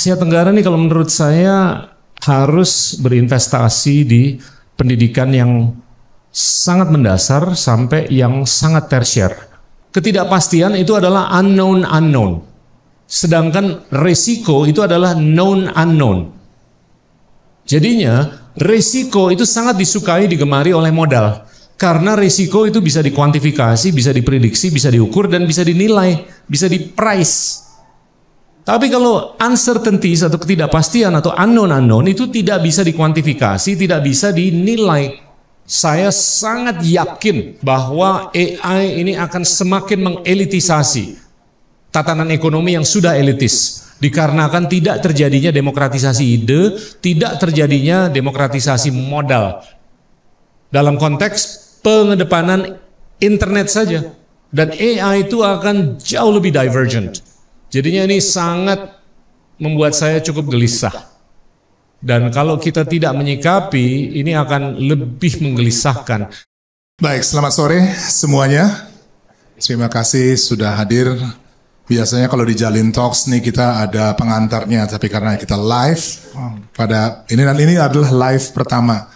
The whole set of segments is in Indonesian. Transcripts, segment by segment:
Asia Tenggara nih kalau menurut saya harus berinvestasi di pendidikan yang sangat mendasar sampai yang sangat tersier. Ketidakpastian itu adalah unknown. Sedangkan resiko itu adalah known unknown. Jadinya resiko itu sangat disukai, digemari oleh modal. Karena resiko itu bisa dikuantifikasi, bisa diprediksi, bisa diukur, dan bisa dinilai, bisa di-price. Tapi kalau uncertainties atau ketidakpastian atau unknown itu tidak bisa dikuantifikasi, tidak bisa dinilai. Saya sangat yakin bahwa AI ini akan semakin mengelitisasi tatanan ekonomi yang sudah elitis. Dikarenakan tidak terjadinya demokratisasi ide, tidak terjadinya demokratisasi modal. Dalam konteks pengedepanan internet saja. Dan AI itu akan jauh lebih divergent. Jadinya ini sangat membuat saya cukup gelisah. Dan kalau kita tidak menyikapi, ini akan lebih menggelisahkan. Baik, selamat sore semuanya. Terima kasih sudah hadir. Biasanya kalau di Jalin Talks nih kita ada pengantarnya, tapi karena kita live pada ini adalah live pertama.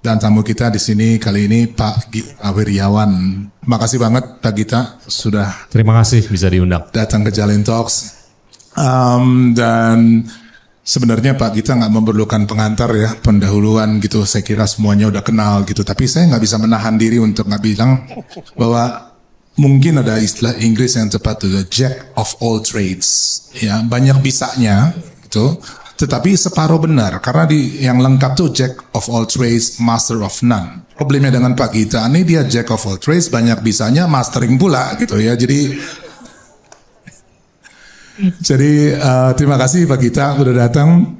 Dan tamu kita di sini kali ini Pak Gita Wirjawan. Terima kasih banget Pak Gita sudah. Terima kasih bisa diundang. Datang ke Jalin Talks. Dan sebenarnya Pak Gita nggak memerlukan pengantar ya, pendahuluan gitu. Saya kira semuanya udah kenal gitu. Tapi saya nggak bisa menahan diri untuk nggak bilang bahwa mungkin ada istilah Inggris yang tepat itu Jack of all trades. Ya banyak bisanya gitu. Tetapi separuh benar, karena yang lengkap tuh Jack of all trades, master of none. Problemnya dengan Pak Gita ini dia Jack of all trades, banyak bisanya, mastering pula gitu ya. Jadi terima kasih Pak Gita sudah datang.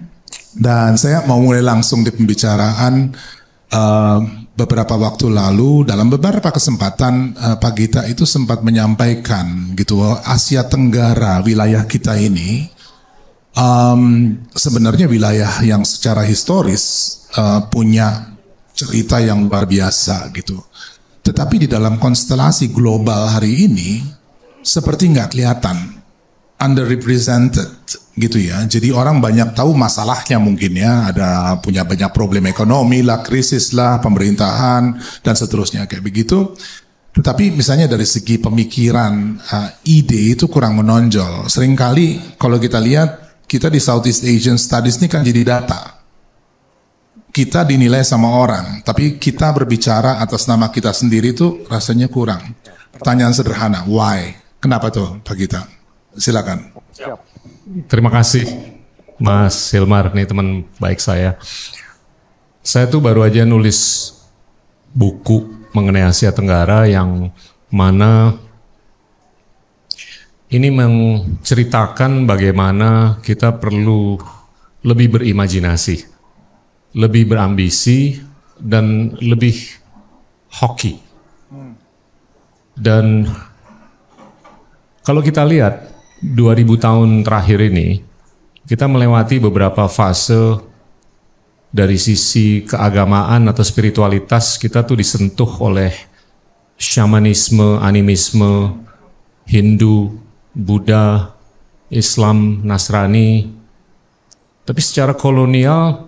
Dan saya mau mulai langsung di pembicaraan. Beberapa waktu lalu dalam beberapa kesempatan Pak Gita itu sempat menyampaikan gitu bahwa Asia Tenggara, wilayah kita ini sebenarnya wilayah yang secara historis punya cerita yang luar biasa gitu. Tetapi di dalam konstelasi global hari ini seperti nggak kelihatan, underrepresented gitu ya. Jadi orang banyak tahu masalahnya mungkin ya, ada punya banyak problem ekonomi lah, krisis lah, pemerintahan dan seterusnya kayak begitu. Tetapi misalnya dari segi pemikiran, ide itu kurang menonjol. Seringkali kalau kita lihat, kita di Southeast Asian Studies ini kan jadi data. Kita dinilai sama orang, tapi kita berbicara atas nama kita sendiri itu rasanya kurang. Pertanyaan sederhana, why? Kenapa tuh Pak Gita? Silakan. Terima kasih Mas Hilmar, nih teman baik saya. Saya tuh baru aja nulis buku mengenai Asia Tenggara yang mana ini menceritakan bagaimana kita perlu lebih berimajinasi, lebih berambisi, dan lebih hoki. Dan kalau kita lihat 2000 tahun terakhir ini, kita melewati beberapa fase dari sisi keagamaan atau spiritualitas. Kita tuh disentuh oleh shamanisme, animisme, Hindu, Buddha, Islam, Nasrani. Tapi secara kolonial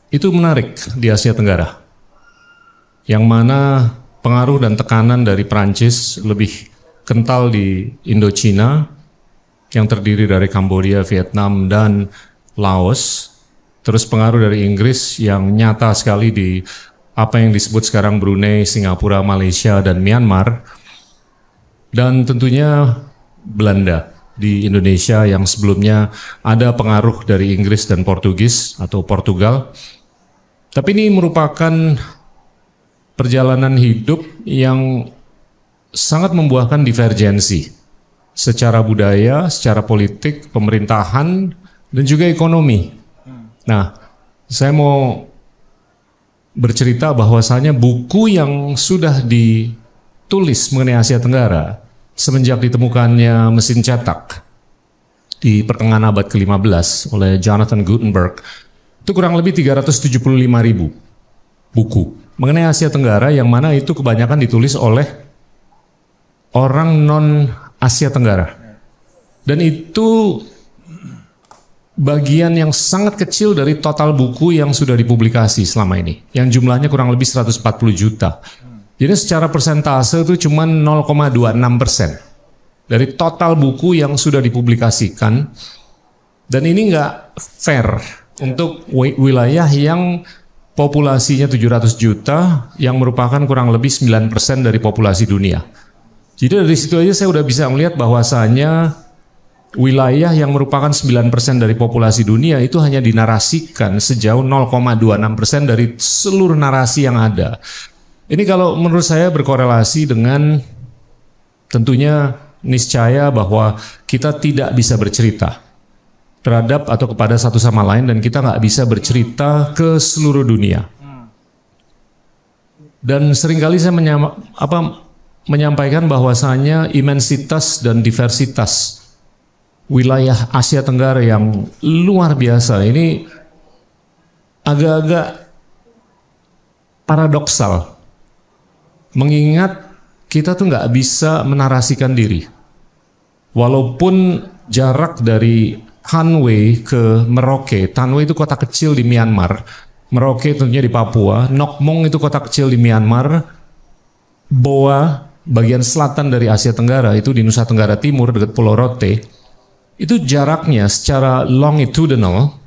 itu menarik di Asia Tenggara. Yang mana pengaruh dan tekanan dari Prancis lebih kental di Indochina yang terdiri dari Kamboja, Vietnam, dan Laos. Terus pengaruh dari Inggris yang nyata sekali di apa yang disebut sekarang Brunei, Singapura, Malaysia, dan Myanmar. Dan tentunya Belanda di Indonesia yang sebelumnya ada pengaruh dari Inggris dan Portugis atau Portugal. Tapi ini merupakan perjalanan hidup yang sangat membuahkan divergensi secara budaya, secara politik, pemerintahan, dan juga ekonomi. Nah, saya mau bercerita bahwasanya buku yang sudah ditulis mengenai Asia Tenggara semenjak ditemukannya mesin cetak di pertengahan abad ke-15 oleh Jonathan Gutenberg, itu kurang lebih 375.000 buku mengenai Asia Tenggara, yang mana itu kebanyakan ditulis oleh orang non Asia Tenggara. Dan itu bagian yang sangat kecil dari total buku yang sudah dipublikasi selama ini, yang jumlahnya kurang lebih 140 juta. Jadi secara persentase itu cuma 0,26% dari total buku yang sudah dipublikasikan. Dan ini nggak fair untuk wilayah yang populasinya 700 juta yang merupakan kurang lebih 9% dari populasi dunia. Jadi dari situ aja saya udah bisa melihat bahwasanya wilayah yang merupakan 9% dari populasi dunia itu hanya dinarasikan sejauh 0,26% dari seluruh narasi yang ada. Ini kalau menurut saya berkorelasi dengan tentunya niscaya bahwa kita tidak bisa bercerita terhadap atau kepada satu sama lain, dan kita nggak bisa bercerita ke seluruh dunia. Dan seringkali saya menyampaikan bahwasanya imensitas dan diversitas wilayah Asia Tenggara yang luar biasa ini agak-agak paradoksal, mengingat kita tuh nggak bisa menarasikan diri. Walaupun jarak dari Hanwei ke Merauke, Hanwei itu kota kecil di Myanmar, Merauke tentunya di Papua, Nok Mong itu kota kecil di Myanmar, Boa bagian selatan dari Asia Tenggara itu di Nusa Tenggara Timur dekat Pulau Rote, itu jaraknya secara longitudinal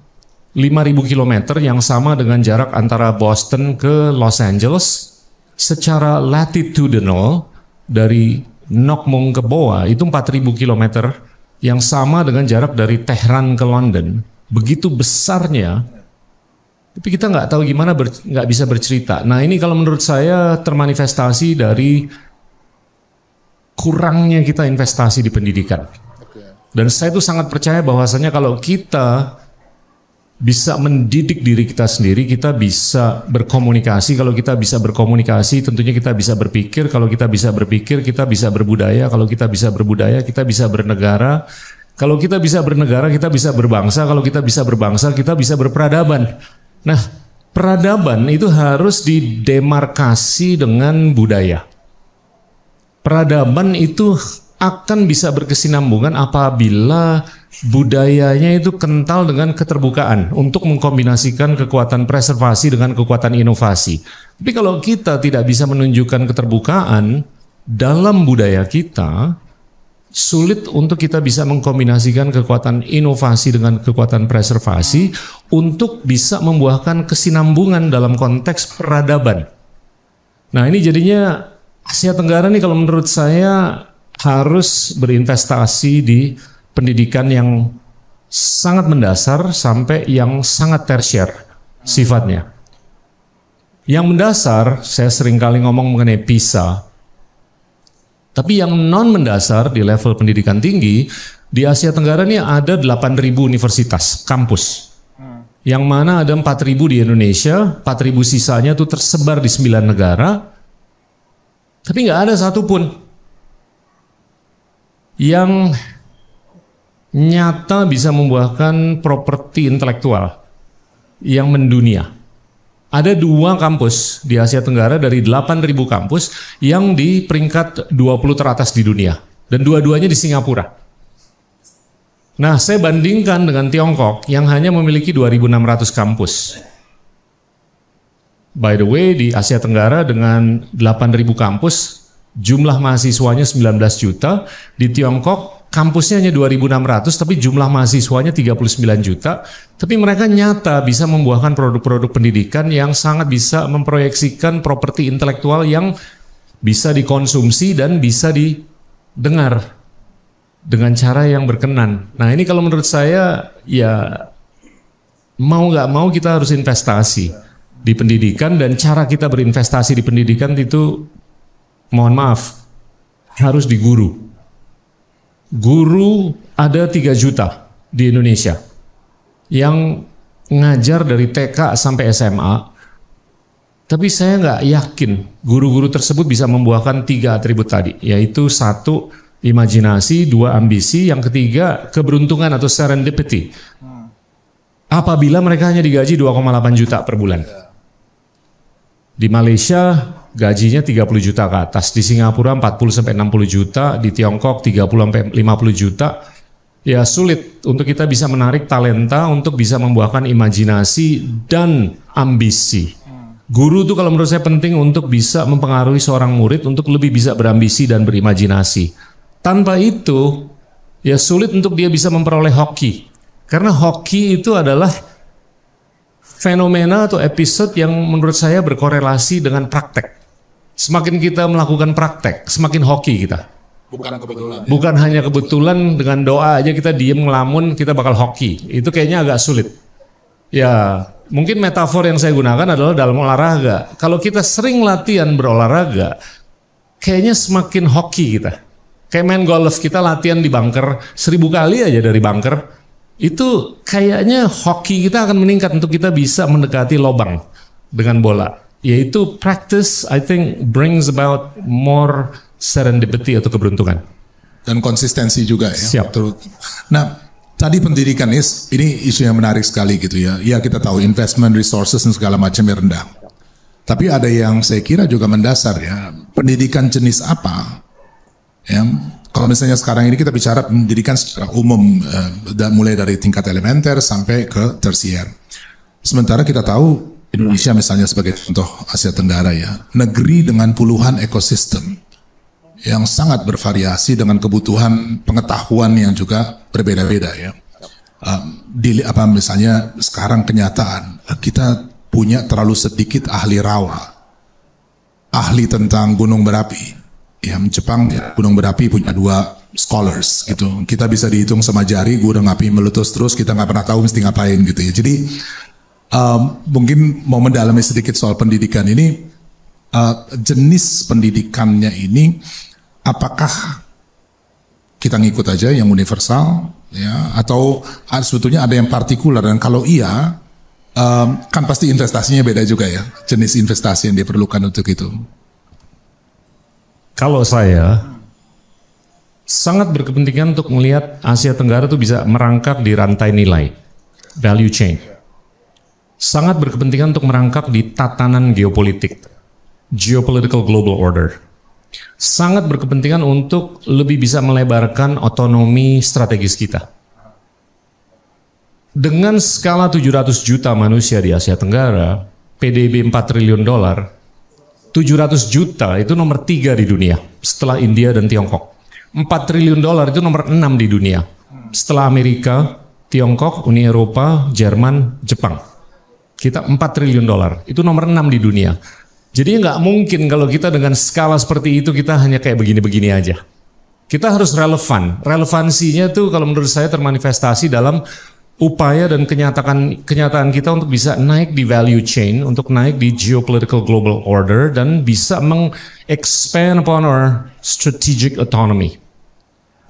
5.000 km yang sama dengan jarak antara Boston ke Los Angeles. Secara latitudinal dari Nok Mong ke Boa itu 4.000 km yang sama dengan jarak dari Tehran ke London. Begitu besarnya, tapi kita nggak tahu gimana nggak bisa bercerita. Nah ini kalau menurut saya termanifestasi dari kurangnya kita investasi di pendidikan. Dan saya tuh sangat percaya bahwasanya kalau kita bisa mendidik diri kita sendiri, kita bisa berkomunikasi. Kalau kita bisa berkomunikasi, tentunya kita bisa berpikir. Kalau kita bisa berpikir, kita bisa berbudaya. Kalau kita bisa berbudaya, kita bisa bernegara. Kalau kita bisa bernegara, kita bisa berbangsa. Kalau kita bisa berbangsa, kita bisa berperadaban. Nah, peradaban itu harus didemarkasi dengan budaya. Peradaban itu akan bisa berkesinambungan apabila budayanya itu kental dengan keterbukaan untuk mengkombinasikan kekuatan preservasi dengan kekuatan inovasi. Tapi kalau kita tidak bisa menunjukkan keterbukaan dalam budaya kita, sulit untuk kita bisa mengkombinasikan kekuatan inovasi dengan kekuatan preservasi untuk bisa membuahkan kesinambungan dalam konteks peradaban. Nah ini jadinya Asia Tenggara nih kalau menurut saya harus berinvestasi di pendidikan yang sangat mendasar sampai yang sangat tersier sifatnya. Yang mendasar, saya seringkali ngomong mengenai PISA. Tapi yang non mendasar di level pendidikan tinggi, di Asia Tenggara ini ada 8.000 universitas, kampus. Yang mana ada 4.000 di Indonesia, 4.000 sisanya itu tersebar di 9 negara. Tapi nggak ada satupun yang nyata bisa membuahkan properti intelektual yang mendunia. Ada 2 kampus di Asia Tenggara dari 8.000 kampus yang di peringkat 20 teratas di dunia. Dan dua-duanya di Singapura. Nah, saya bandingkan dengan Tiongkok yang hanya memiliki 2.600 kampus. By the way, di Asia Tenggara dengan 8.000 kampus, jumlah mahasiswanya 19 juta, di Tiongkok kampusnya hanya 2.600 tapi jumlah mahasiswanya 39 juta, tapi mereka nyata bisa membuahkan produk-produk pendidikan yang sangat bisa memproyeksikan properti intelektual yang bisa dikonsumsi dan bisa didengar dengan cara yang berkenan. Nah ini kalau menurut saya ya mau nggak mau kita harus investasi di pendidikan, dan cara kita berinvestasi di pendidikan itu mohon maaf, harus di guru. Guru ada 3 juta di Indonesia yang ngajar dari TK sampai SMA. Tapi saya nggak yakin guru-guru tersebut bisa membuahkan 3 atribut tadi, yaitu 1, imajinasi, 2, ambisi, yang ketiga keberuntungan atau serendipity. Apabila mereka hanya digaji 2,8 juta per bulan. Di Malaysia gajinya 30 juta ke atas, di Singapura 40 sampai 60 juta, di Tiongkok 30 sampai 50 juta. ya sulit untuk kita bisa menarik talenta untuk bisa membuahkan imajinasi dan ambisi. Guru tuh kalau menurut saya penting untuk bisa mempengaruhi seorang murid untuk lebih bisa berambisi dan berimajinasi. Tanpa itu, ya sulit untuk dia bisa memperoleh hoki. Karena hoki itu adalah fenomena atau episode yang menurut saya berkorelasi dengan praktek. Semakin kita melakukan praktek, semakin hoki kita. Bukan kebetulan. Bukan hanya kebetulan dengan doa aja kita diem ngelamun kita bakal hoki. Itu kayaknya agak sulit. Ya, mungkin metafor yang saya gunakan adalah dalam olahraga. Kalau kita sering latihan berolahraga, kayaknya semakin hoki kita. Kayak main golf, kita latihan di bunker 1000 kali aja dari bunker. Itu kayaknya hoki kita akan meningkat untuk kita bisa mendekati lobang dengan bola. Yaitu practice, I think brings about more serendipity atau keberuntungan. Dan konsistensi juga ya. Siap. Nah, tadi pendidikan ini isu yang menarik sekali gitu ya. Ya kita tahu investment resources dan segala macamnya rendah. Tapi ada yang saya kira juga mendasar ya. Pendidikan jenis apa? Ya, kalau misalnya sekarang ini kita bicara pendidikan secara umum, mulai dari tingkat elementer sampai ke tersier. Sementara kita tahu Indonesia misalnya sebagai contoh Asia Tenggara ya, negeri dengan puluhan ekosistem yang sangat bervariasi dengan kebutuhan pengetahuan yang juga berbeda-beda ya. Misalnya sekarang kenyataan kita punya terlalu sedikit ahli rawa, ahli tentang gunung berapi. Ya, Jepang gunung berapi punya 2 scholars gitu. Kita bisa dihitung sama jari, gunung api meletus terus kita nggak pernah tahu mesti ngapain gitu ya. Jadi mungkin mau mendalami sedikit soal pendidikan ini, jenis pendidikannya ini, apakah kita ngikut aja yang universal, ya, atau sebetulnya ada yang partikular, dan kalau iya, kan pasti investasinya beda juga ya, jenis investasi yang diperlukan untuk itu. Kalau saya sangat berkepentingan untuk melihat Asia Tenggara itu bisa merangkak di rantai nilai, value chain. Sangat berkepentingan untuk merangkak di tatanan geopolitik, geopolitical global order. Sangat berkepentingan untuk lebih bisa melebarkan otonomi strategis kita. Dengan skala 700 juta manusia di Asia Tenggara, PDB 4 triliun dolar, 700 juta itu nomor 3 di dunia setelah India dan Tiongkok. 4 triliun dolar itu nomor 6 di dunia setelah Amerika, Tiongkok, Uni Eropa, Jerman, Jepang. Kita 4 triliun dolar, itu nomor 6 di dunia. Jadi nggak mungkin kalau kita dengan skala seperti itu kita hanya kayak begini-begini aja. Kita harus relevan. Relevansinya tuh kalau menurut saya termanifestasi dalam upaya dan kenyataan kita untuk bisa naik di value chain, untuk naik di geopolitical global order, dan bisa meng-expand upon our strategic autonomy.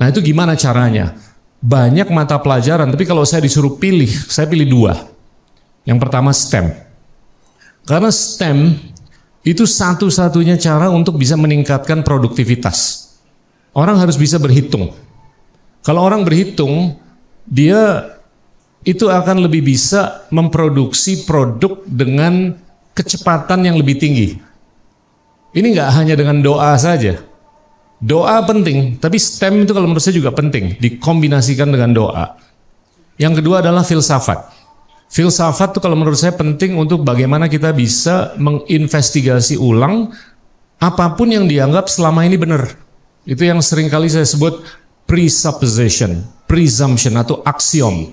Nah itu gimana caranya? Banyak mata pelajaran, tapi kalau saya disuruh pilih, saya pilih 2. Yang pertama STEM. Karena STEM itu satu-satunya cara untuk bisa meningkatkan produktivitas. Orang harus bisa berhitung. Kalau orang berhitung, dia itu akan lebih bisa memproduksi produk dengan kecepatan yang lebih tinggi. Ini nggak hanya dengan doa saja. Doa penting, tapi STEM itu kalau menurut saya juga penting, dikombinasikan dengan doa. Yang kedua adalah filsafat. Filsafat itu kalau menurut saya penting untuk bagaimana kita bisa menginvestigasi ulang apapun yang dianggap selama ini benar. Itu yang sering kali saya sebut presupposition, presumption atau aksiom.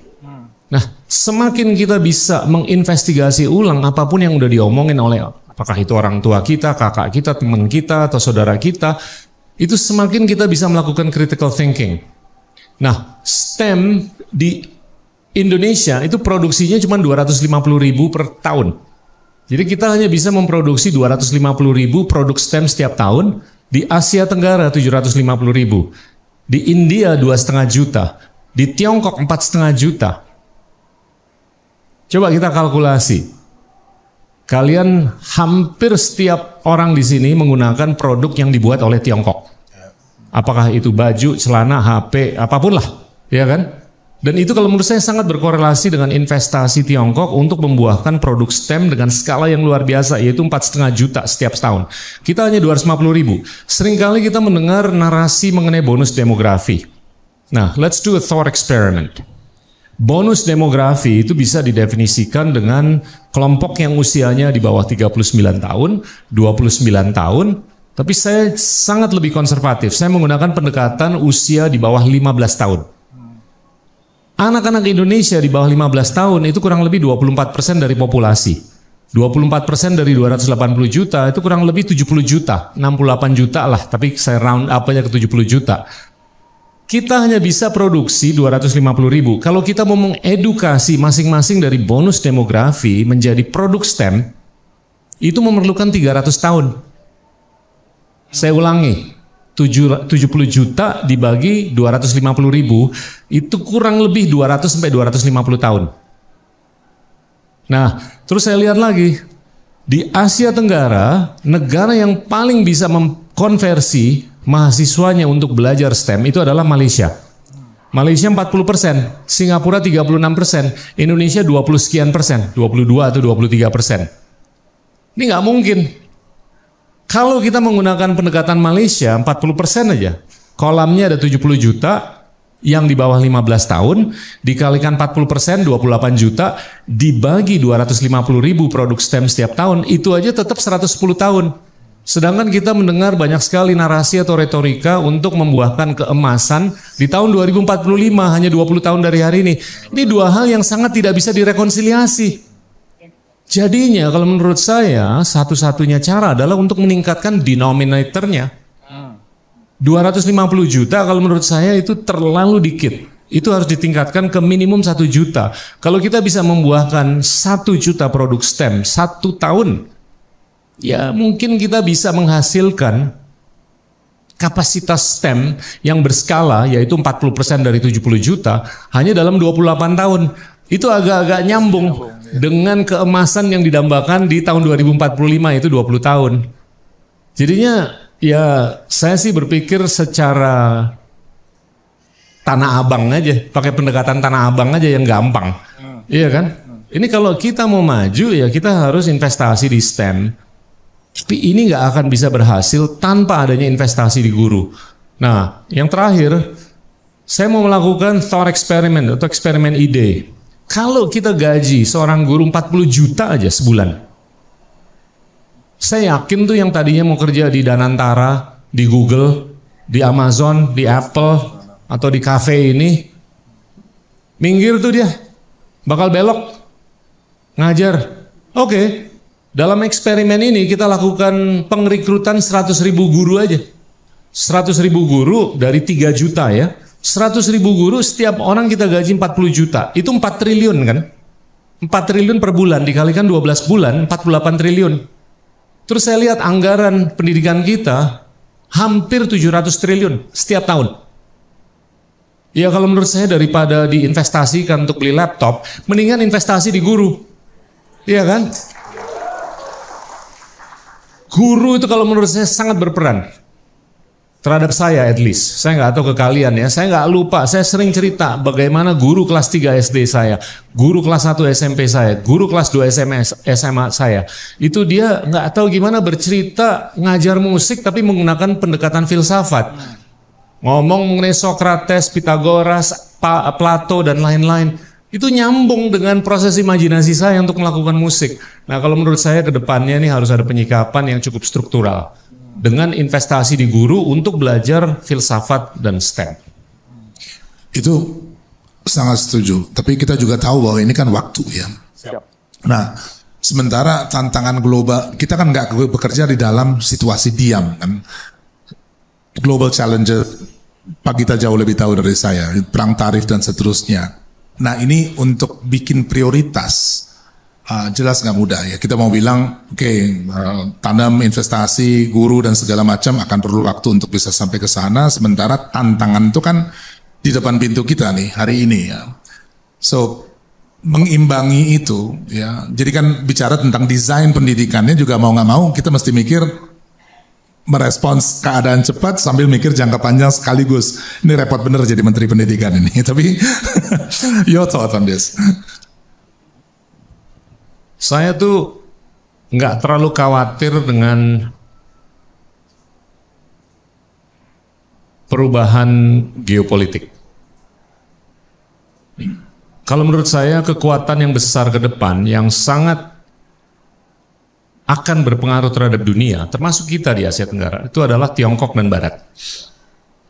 Nah, semakin kita bisa menginvestigasi ulang apapun yang udah diomongin oleh apakah itu orang tua kita, kakak kita, teman kita, atau saudara kita, itu semakin kita bisa melakukan critical thinking. Nah, STEM di Indonesia itu produksinya cuma 250.000 per tahun. Jadi kita hanya bisa memproduksi 250.000 produk STEM setiap tahun. Di Asia Tenggara 750.000. Di India 2,5 juta. Di Tiongkok 4,5 juta. Coba kita kalkulasi. Kalian hampir setiap orang di sini menggunakan produk yang dibuat oleh Tiongkok. Apakah itu baju, celana, HP, apapun lah, ya kan? Dan itu kalau menurut saya sangat berkorelasi dengan investasi Tiongkok untuk membuahkan produk STEM dengan skala yang luar biasa, yaitu 4,5 juta setiap tahun. Kita hanya 250.000. Seringkali kita mendengar narasi mengenai bonus demografi. Nah, let's do a thought experiment. Bonus demografi itu bisa didefinisikan dengan kelompok yang usianya di bawah 39 tahun, 29 tahun, tapi saya sangat lebih konservatif. Saya menggunakan pendekatan usia di bawah 15 tahun. Anak-anak Indonesia di bawah 15 tahun itu kurang lebih 24% dari populasi. 24% dari 280 juta itu kurang lebih 70 juta, 68 juta lah, tapi saya round up aja ke 70 juta. Kita hanya bisa produksi 250 ribu. Kalau kita mau mengedukasi masing-masing dari bonus demografi menjadi produk STEM, itu memerlukan 300 tahun. Saya ulangi, 70 juta dibagi 250 ribu, itu kurang lebih 200 sampai 250 tahun. Nah, terus saya lihat lagi, di Asia Tenggara, negara yang paling bisa mengkonversi mahasiswanya untuk belajar STEM itu adalah Malaysia. Malaysia 40%, Singapura 36%, Indonesia 20 sekian persen, 22 atau 23%. Ini nggak mungkin. Kalau kita menggunakan pendekatan Malaysia 40% aja, kolamnya ada 70 juta, yang di bawah 15 tahun, dikalikan 40%, 28 juta, dibagi 250 ribu produk STEM setiap tahun, itu aja tetap 110 tahun. Sedangkan kita mendengar banyak sekali narasi atau retorika untuk membuahkan keemasan di tahun 2045, hanya 20 tahun dari hari ini. Ini dua hal yang sangat tidak bisa direkonsiliasi. Jadinya kalau menurut saya, satu-satunya cara adalah untuk meningkatkan denominatornya. 250 juta kalau menurut saya itu terlalu dikit. Itu harus ditingkatkan ke minimum 1 juta. Kalau kita bisa membuahkan 1 juta produk STEM 1 tahun, ya mungkin kita bisa menghasilkan kapasitas STEM yang berskala, yaitu 40% dari 70 juta, hanya dalam 28 tahun. Itu agak-agak nyambung dengan keemasan yang didambakan di tahun 2045, itu 20 tahun. Jadinya ya saya sih berpikir secara tanah abang aja, pakai pendekatan tanah abang aja yang gampang. Iya kan? Ini kalau kita mau maju ya kita harus investasi di STEM. Tapi ini nggak akan bisa berhasil tanpa adanya investasi di guru. Nah, yang terakhir, saya mau melakukan thought experiment atau eksperimen ide. Kalau kita gaji seorang guru 40 juta aja sebulan, saya yakin tuh yang tadinya mau kerja di Danantara, di Google, di Amazon, di Apple, atau di cafe ini, minggir tuh dia, bakal belok, ngajar. Oke. Dalam eksperimen ini kita lakukan pengrekrutan 100 ribu guru aja. 100 ribu guru dari 3 juta ya. 100 ribu guru setiap orang kita gaji 40 juta. Itu 4 triliun kan? 4 triliun per bulan dikalikan 12 bulan 48 triliun. Terus saya lihat anggaran pendidikan kita hampir 700 triliun setiap tahun. Ya kalau menurut saya daripada diinvestasikan untuk beli laptop, mendingan investasi di guru. Iya kan? Guru itu kalau menurut saya sangat berperan terhadap saya, at least. Saya nggak tahu ke kalian ya, saya nggak lupa. Saya sering cerita bagaimana guru kelas 3 SD saya, guru kelas 1 SMP saya, guru kelas 2 SMA saya. Itu dia nggak tahu gimana bercerita ngajar musik tapi menggunakan pendekatan filsafat. Ngomong mengenai Socrates, Pythagoras, Plato dan lain-lain. Itu nyambung dengan proses imajinasi saya untuk melakukan musik. Nah kalau menurut saya ke depannya ini harus ada penyikapan yang cukup struktural. Dengan investasi di guru untuk belajar filsafat dan STEM. Itu sangat setuju. Tapi kita juga tahu bahwa ini kan waktu ya. Siap. Nah sementara tantangan global, kita kan nggak bekerja di dalam situasi diam kan. Global challenger, Pak Gita jauh lebih tahu dari saya. Perang tarif dan seterusnya. Nah ini untuk bikin prioritas jelas nggak mudah ya. Kita mau bilang tanam investasi guru dan segala macam akan perlu waktu untuk bisa sampai ke sana. Sementara tantangan itu kan di depan pintu kita nih hari ini ya. So mengimbangi itu ya. Jadi kan bicara tentang desain pendidikannya juga mau nggak mau kita mesti mikir merespons keadaan cepat sambil mikir jangka panjang sekaligus. Ini repot bener jadi menteri pendidikan ini. Tapi your thought on this? Saya tuh nggak terlalu khawatir dengan perubahan geopolitik. Kalau menurut saya kekuatan yang besar ke depan yang sangat akan berpengaruh terhadap dunia, termasuk kita di Asia Tenggara, itu adalah Tiongkok dan Barat.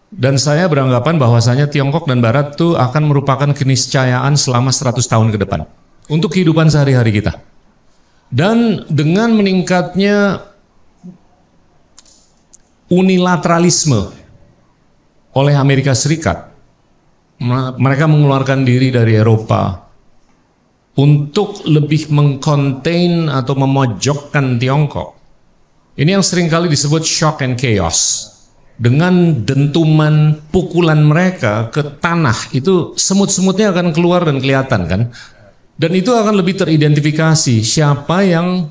Dan saya beranggapan bahwasanya Tiongkok dan Barat itu akan merupakan keniscayaan selama 100 tahun ke depan untuk kehidupan sehari-hari kita. Dan dengan meningkatnya unilateralisme oleh Amerika Serikat, mereka mengeluarkan diri dari Eropa untuk lebih mengkontain atau memojokkan Tiongkok. Ini yang seringkali disebut shock and chaos. Dengan dentuman pukulan mereka ke tanah, itu semut-semutnya akan keluar dan kelihatan kan. Dan itu akan lebih teridentifikasi siapa yang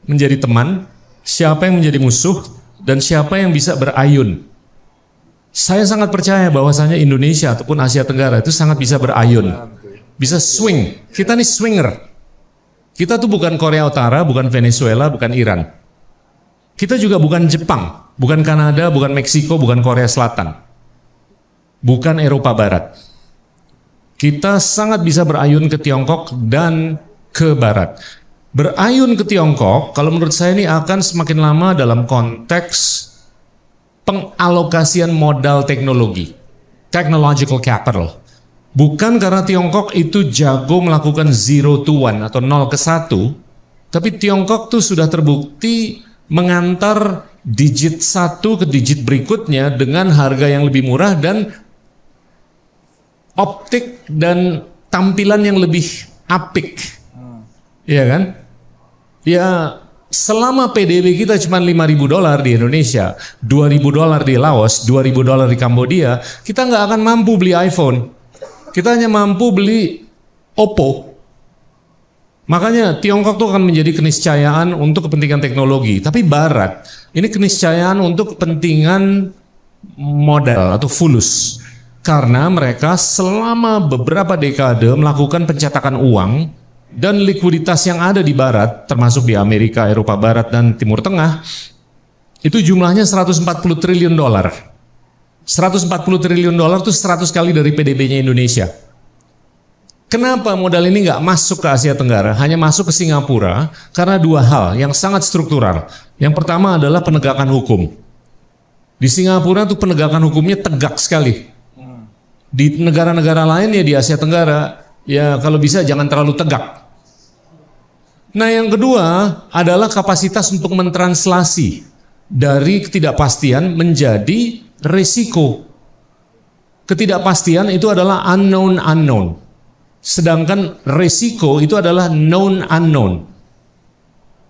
menjadi teman, siapa yang menjadi musuh, dan siapa yang bisa berayun. Saya sangat percaya bahwasanya Indonesia ataupun Asia Tenggara itu sangat bisa berayun. Bisa swing. Kita nih swinger. Kita tuh bukan Korea Utara, bukan Venezuela, bukan Iran. Kita juga bukan Jepang, bukan Kanada, bukan Meksiko, bukan Korea Selatan. Bukan Eropa Barat. Kita sangat bisa berayun ke Tiongkok dan ke Barat. Berayun ke Tiongkok, kalau menurut saya ini akan semakin lama dalam konteks pengalokasian modal teknologi. Technological capital. Bukan karena Tiongkok itu jago melakukan 0 to 1 atau 0 ke 1, tapi Tiongkok tuh sudah terbukti mengantar digit 1 ke digit berikutnya dengan harga yang lebih murah dan optik dan tampilan yang lebih apik. Iya kan? Ya, selama PDB kita cuma $5.000 di Indonesia, $2.000 di Laos, $2.000 di Kambodia, kita nggak akan mampu beli iPhone. Kita hanya mampu beli Oppo. Makanya Tiongkok itu akan menjadi keniscayaan untuk kepentingan teknologi. Tapi Barat, ini keniscayaan untuk kepentingan modal atau fulus. Karena mereka selama beberapa dekade melakukan pencetakan uang dan likuiditas yang ada di Barat, termasuk di Amerika, Eropa Barat, dan Timur Tengah, itu jumlahnya $140 triliun. $140 triliun itu 100 kali dari PDB-nya Indonesia. Kenapa modal ini nggak masuk ke Asia Tenggara, hanya masuk ke Singapura? Karena dua hal yang sangat struktural. Yang pertama adalah penegakan hukum. Di Singapura tuh penegakan hukumnya tegak sekali. Di negara-negara lain ya di Asia Tenggara, ya kalau bisa jangan terlalu tegak. Nah yang kedua adalah kapasitas untuk mentranslasi dari ketidakpastian menjadi risiko. Ketidakpastian itu adalah unknown. Sedangkan risiko itu adalah known unknown.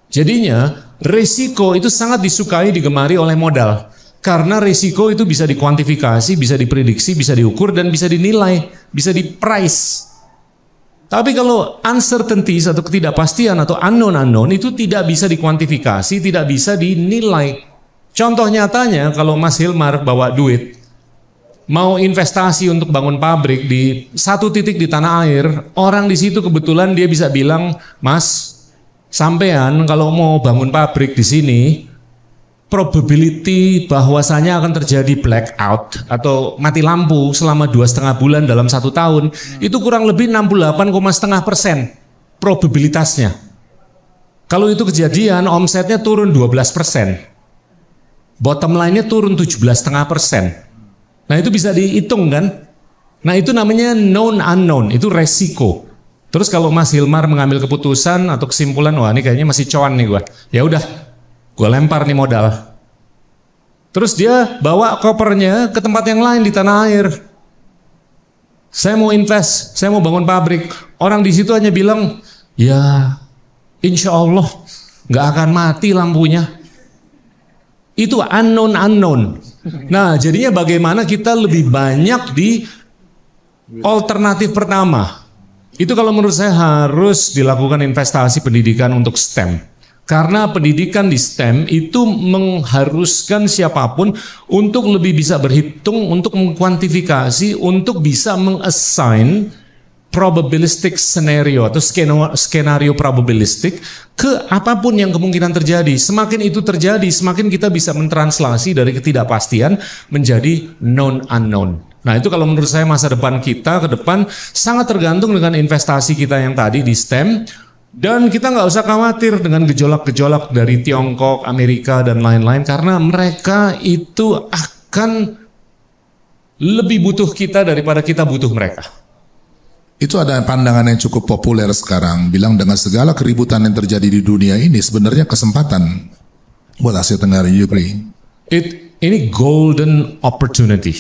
Jadinya risiko itu sangat disukai, digemari oleh modal. Karena risiko itu bisa dikuantifikasi, bisa diprediksi, bisa diukur, dan bisa dinilai, bisa di-price. Tapi kalau uncertainties atau ketidakpastian atau unknown itu tidak bisa dikuantifikasi, tidak bisa dinilai. Contoh nyatanya kalau Mas Hilmar bawa duit, mau investasi untuk bangun pabrik di satu titik di tanah air, orang di situ kebetulan dia bisa bilang, Mas, sampean kalau mau bangun pabrik di sini, probability bahwasanya akan terjadi blackout atau mati lampu selama 2,5 bulan dalam 1 tahun, itu kurang lebih 68,5% probabilitasnya. Kalau itu kejadian, omsetnya turun 12%. Bottom line-nya turun 17,5%. Nah itu bisa dihitung kan? Nah itu namanya known unknown, itu resiko. Terus kalau Mas Hilmar mengambil keputusan atau kesimpulan, wah ini kayaknya masih cuan nih gua. Ya udah, gua lempar nih modal. Terus dia bawa kopernya ke tempat yang lain di tanah air. Saya mau invest, saya mau bangun pabrik. Orang di situ hanya bilang, ya insya Allah nggak akan mati lampunya. Itu unknown. Nah, jadinya bagaimana kita lebih banyak di alternatif pertama. Itu kalau menurut saya harus dilakukan investasi pendidikan untuk STEM. Karena pendidikan di STEM itu mengharuskan siapapun untuk lebih bisa berhitung, untuk mengkuantifikasi, untuk bisa mengassign probabilistic scenario atau skenario probabilistik ke apapun yang kemungkinan terjadi. Semakin itu terjadi, semakin kita bisa mentranslasi dari ketidakpastian menjadi known unknown. Nah itu kalau menurut saya masa depan kita ke depan sangat tergantung dengan investasi kita yang tadi di STEM. Dan kita nggak usah khawatir dengan gejolak-gejolak dari Tiongkok, Amerika, dan lain-lain. Karena mereka itu akan lebih butuh kita daripada kita butuh mereka. Itu ada pandangan yang cukup populer sekarang. Bilang dengan segala keributan yang terjadi di dunia ini sebenarnya kesempatan buat Asia Tenggara. You agree? Ini golden opportunity.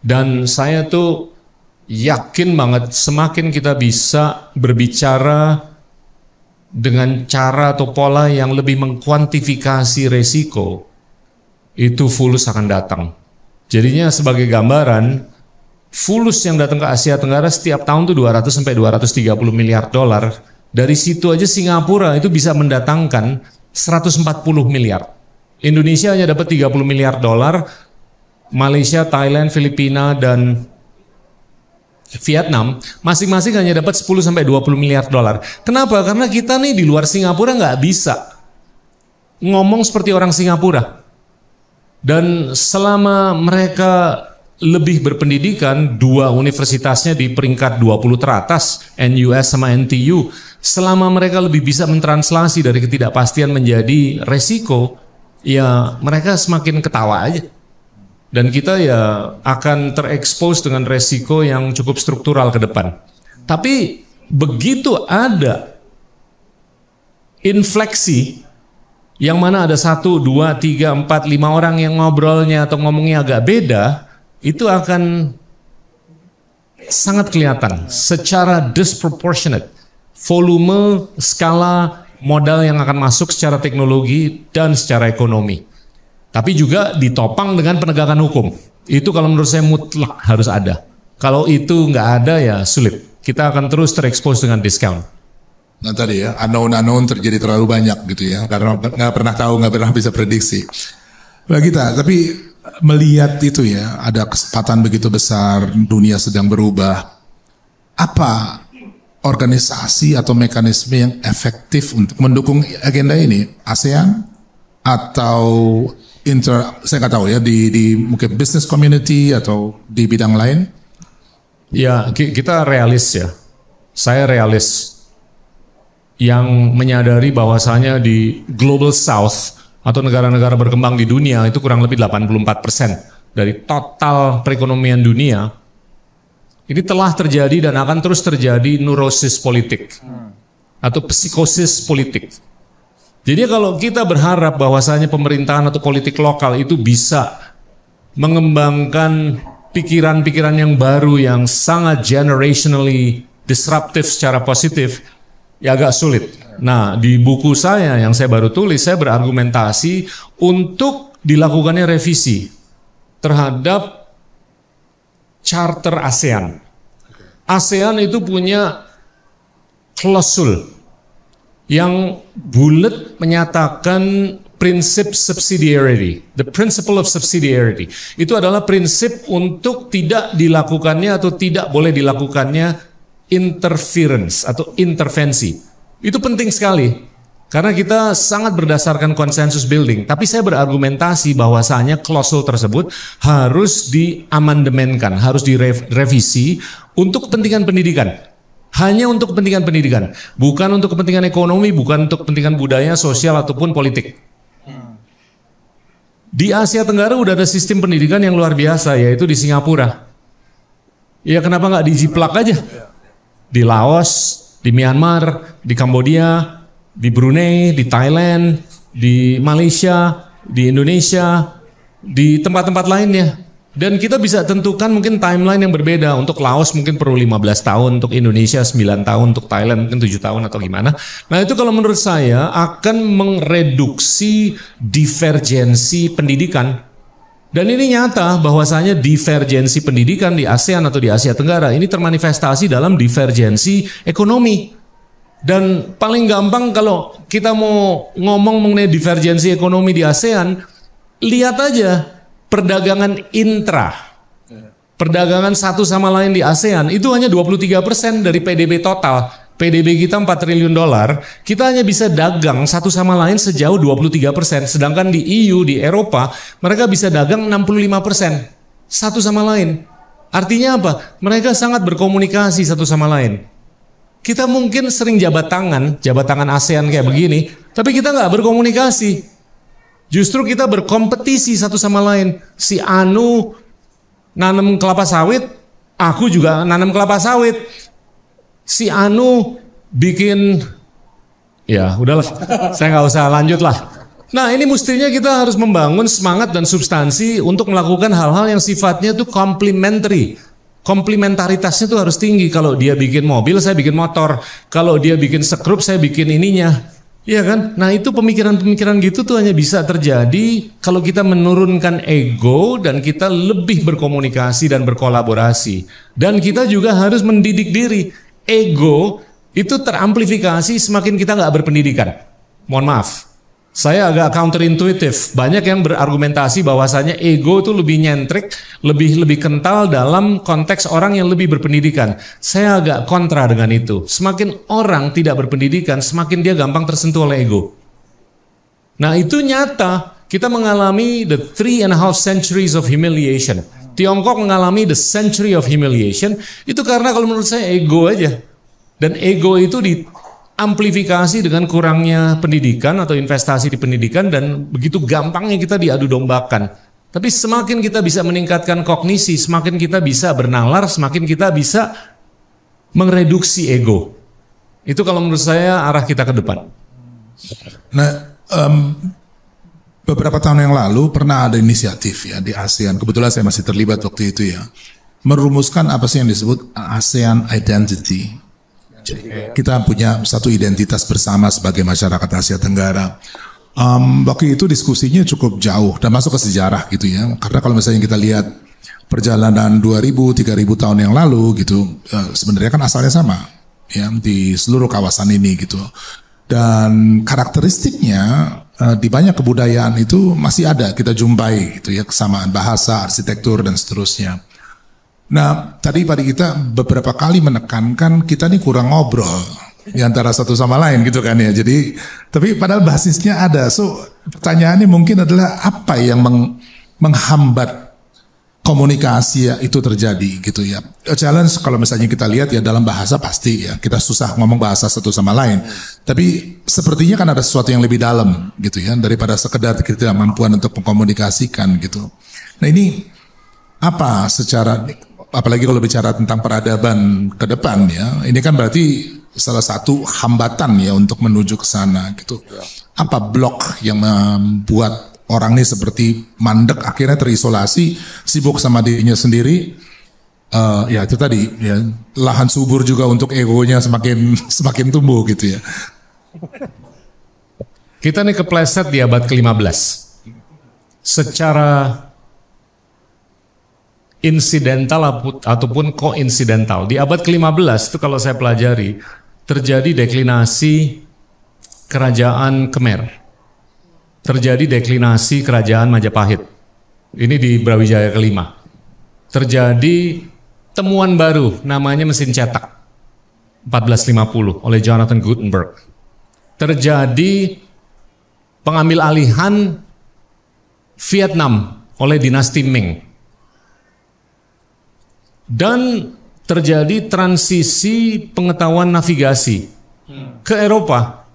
Dan saya tuh yakin banget semakin kita bisa berbicara dengan cara atau pola yang lebih mengkuantifikasi resiko, itu fulus akan datang. Jadinya sebagai gambaran, fulus yang datang ke Asia Tenggara setiap tahun tuh 200 sampai 230 miliar dolar. Dari situ aja Singapura itu bisa mendatangkan 140 miliar. Indonesia hanya dapat 30 miliar dolar. Malaysia, Thailand, Filipina, dan Vietnam masing-masing hanya dapat 10 sampai 20 miliar dolar. Kenapa? Karena kita nih di luar Singapura nggak bisa ngomong seperti orang Singapura. Dan selama mereka lebih berpendidikan, dua universitasnya di peringkat 20 teratas, NUS sama NTU, selama mereka lebih bisa mentranslasi dari ketidakpastian menjadi resiko, ya mereka semakin ketawa aja. Dan kita ya akan terekspos dengan resiko yang cukup struktural ke depan. Tapi begitu ada infleksi yang mana ada 1, 2, 3, 4, 5 orang yang ngobrolnya atau ngomongnya agak beda, itu akan sangat kelihatan secara disproportionate. Volume, skala, modal yang akan masuk secara teknologi dan secara ekonomi. Tapi juga ditopang dengan penegakan hukum. Itu kalau menurut saya mutlak harus ada. Kalau itu nggak ada ya sulit. Kita akan terus terekspos dengan discount. Nah tadi ya, unknown terjadi terlalu banyak gitu ya. Karena nggak pernah tahu, nggak pernah bisa prediksi. Nah kita, tapi melihat itu ya, ada kesempatan begitu besar, dunia sedang berubah. Apa organisasi atau mekanisme yang efektif untuk mendukung agenda ini? ASEAN atau saya nggak tahu ya di mungkin business community atau di bidang lain? Ya kita realis ya. Saya realis yang menyadari bahwasanya di Global South atau negara-negara berkembang di dunia itu kurang lebih 84% dari total perekonomian dunia. Ini telah terjadi dan akan terus terjadi neurosis politik atau psikosis politik. Jadi kalau kita berharap bahwasanya pemerintahan atau politik lokal itu bisa mengembangkan pikiran-pikiran yang baru yang sangat generationally disruptive secara positif, ya agak sulit. Nah, di buku saya yang saya baru tulis, saya berargumentasi untuk dilakukannya revisi terhadap Charter ASEAN. ASEAN itu punya klausul yang bulat menyatakan prinsip subsidiarity, the principle of subsidiarity. Itu adalah prinsip untuk tidak dilakukannya atau tidak boleh dilakukannya interference atau intervensi. Itu penting sekali, karena kita sangat berdasarkan konsensus building. Tapi saya berargumentasi bahwasanya klausul tersebut harus diamandemenkan, harus direvisi untuk kepentingan pendidikan. Hanya untuk kepentingan pendidikan, bukan untuk kepentingan ekonomi, bukan untuk kepentingan budaya, sosial, ataupun politik. Di Asia Tenggara udah ada sistem pendidikan yang luar biasa, yaitu di Singapura. Ya kenapa nggak dijiplak aja? Di Laos, di Myanmar, di Kambodia, di Brunei, di Thailand, di Malaysia, di Indonesia, di tempat-tempat lainnya. Dan kita bisa tentukan mungkin timeline yang berbeda. Untuk Laos mungkin perlu 15 tahun, untuk Indonesia 9 tahun, untuk Thailand mungkin 7 tahun atau gimana. Nah itu kalau menurut saya akan mereduksi divergensi pendidikan. Dan ini nyata bahwasanya divergensi pendidikan di ASEAN atau di Asia Tenggara ini termanifestasi dalam divergensi ekonomi. Dan paling gampang kalau kita mau ngomong mengenai divergensi ekonomi di ASEAN, lihat aja perdagangan intra, perdagangan satu sama lain di ASEAN itu hanya 23% dari PDB total. PDB kita 4 triliun dolar, kita hanya bisa dagang satu sama lain sejauh 23%. Sedangkan di EU, di Eropa, mereka bisa dagang 65% satu sama lain. Artinya apa? Mereka sangat berkomunikasi satu sama lain. Kita mungkin sering jabat tangan ASEAN kayak begini, tapi kita nggak berkomunikasi. Justru kita berkompetisi satu sama lain. Si Anu nanam kelapa sawit, aku juga nanam kelapa sawit. Si Anu bikin, ya udahlah, saya nggak usah lanjut lah. Nah ini mestinya kita harus membangun semangat dan substansi untuk melakukan hal-hal yang sifatnya itu complementary. Komplementaritasnya tuh harus tinggi. Kalau dia bikin mobil, saya bikin motor. Kalau dia bikin sekrup, saya bikin ininya. Iya kan? Nah itu pemikiran-pemikiran gitu tuh hanya bisa terjadi kalau kita menurunkan ego dan kita lebih berkomunikasi dan berkolaborasi. Dan kita juga harus mendidik diri. Ego itu teramplifikasi semakin kita nggak berpendidikan. Mohon maaf. Saya agak counterintuitive. Banyak yang berargumentasi bahwasanya ego itu lebih nyentrik, lebih kental dalam konteks orang yang lebih berpendidikan. Saya agak kontra dengan itu. Semakin orang tidak berpendidikan, semakin dia gampang tersentuh oleh ego. Nah itu nyata. Kita mengalami the 3.5 centuries of humiliation. Tiongkok mengalami the century of humiliation. Itu karena kalau menurut saya ego aja. Dan ego itu amplifikasi dengan kurangnya pendidikan atau investasi di pendidikan dan begitu gampangnya kita diadu dombakan. Tapi semakin kita bisa meningkatkan kognisi, semakin kita bisa bernalar, semakin kita bisa mereduksi ego. Itu kalau menurut saya arah kita ke depan. Nah, beberapa tahun yang lalu pernah ada inisiatif ya di ASEAN. Kebetulan saya masih terlibat waktu itu ya. Merumuskan apa sih yang disebut ASEAN Identity. Kita punya satu identitas bersama sebagai masyarakat Asia Tenggara. Waktu itu diskusinya cukup jauh dan masuk ke sejarah gitu ya. Karena kalau misalnya kita lihat perjalanan 2000-3000 tahun yang lalu gitu, sebenarnya kan asalnya sama ya di seluruh kawasan ini gitu. Dan karakteristiknya di banyak kebudayaan itu masih ada kita jumpai gitu ya, kesamaan bahasa, arsitektur dan seterusnya. Nah, tadi kita beberapa kali menekankan kita nih kurang ngobrol di antara satu sama lain gitu kan ya. Jadi, tapi padahal basisnya ada. So, pertanyaannya mungkin adalah apa yang menghambat komunikasi ya itu terjadi gitu ya. Challenge kalau misalnya kita lihat ya dalam bahasa pasti ya kita susah ngomong bahasa satu sama lain. Tapi sepertinya kan ada sesuatu yang lebih dalam gitu ya daripada sekedar ketidakmampuan untuk mengkomunikasikan gitu. Nah, ini apa secara apalagi kalau bicara tentang peradaban ke depan ya, ini kan berarti salah satu hambatan ya untuk menuju ke sana gitu. Apa blok yang membuat orang ini seperti mandek, akhirnya terisolasi, sibuk sama dirinya sendiri? Ya itu tadi ya, lahan subur juga untuk egonya semakin tumbuh gitu ya. Kita nih kepleset di abad ke-15. Secara insidental ataupun koinsidental. Di abad ke-15 itu kalau saya pelajari, terjadi deklinasi kerajaan Khmer. Terjadi deklinasi kerajaan Majapahit. Ini di Brawijaya ke-5. Terjadi temuan baru namanya mesin cetak. 1450 oleh Jonathan Gutenberg. Terjadi pengambil alihan Vietnam oleh dinasti Ming. Dan terjadi transisi pengetahuan navigasi ke Eropa.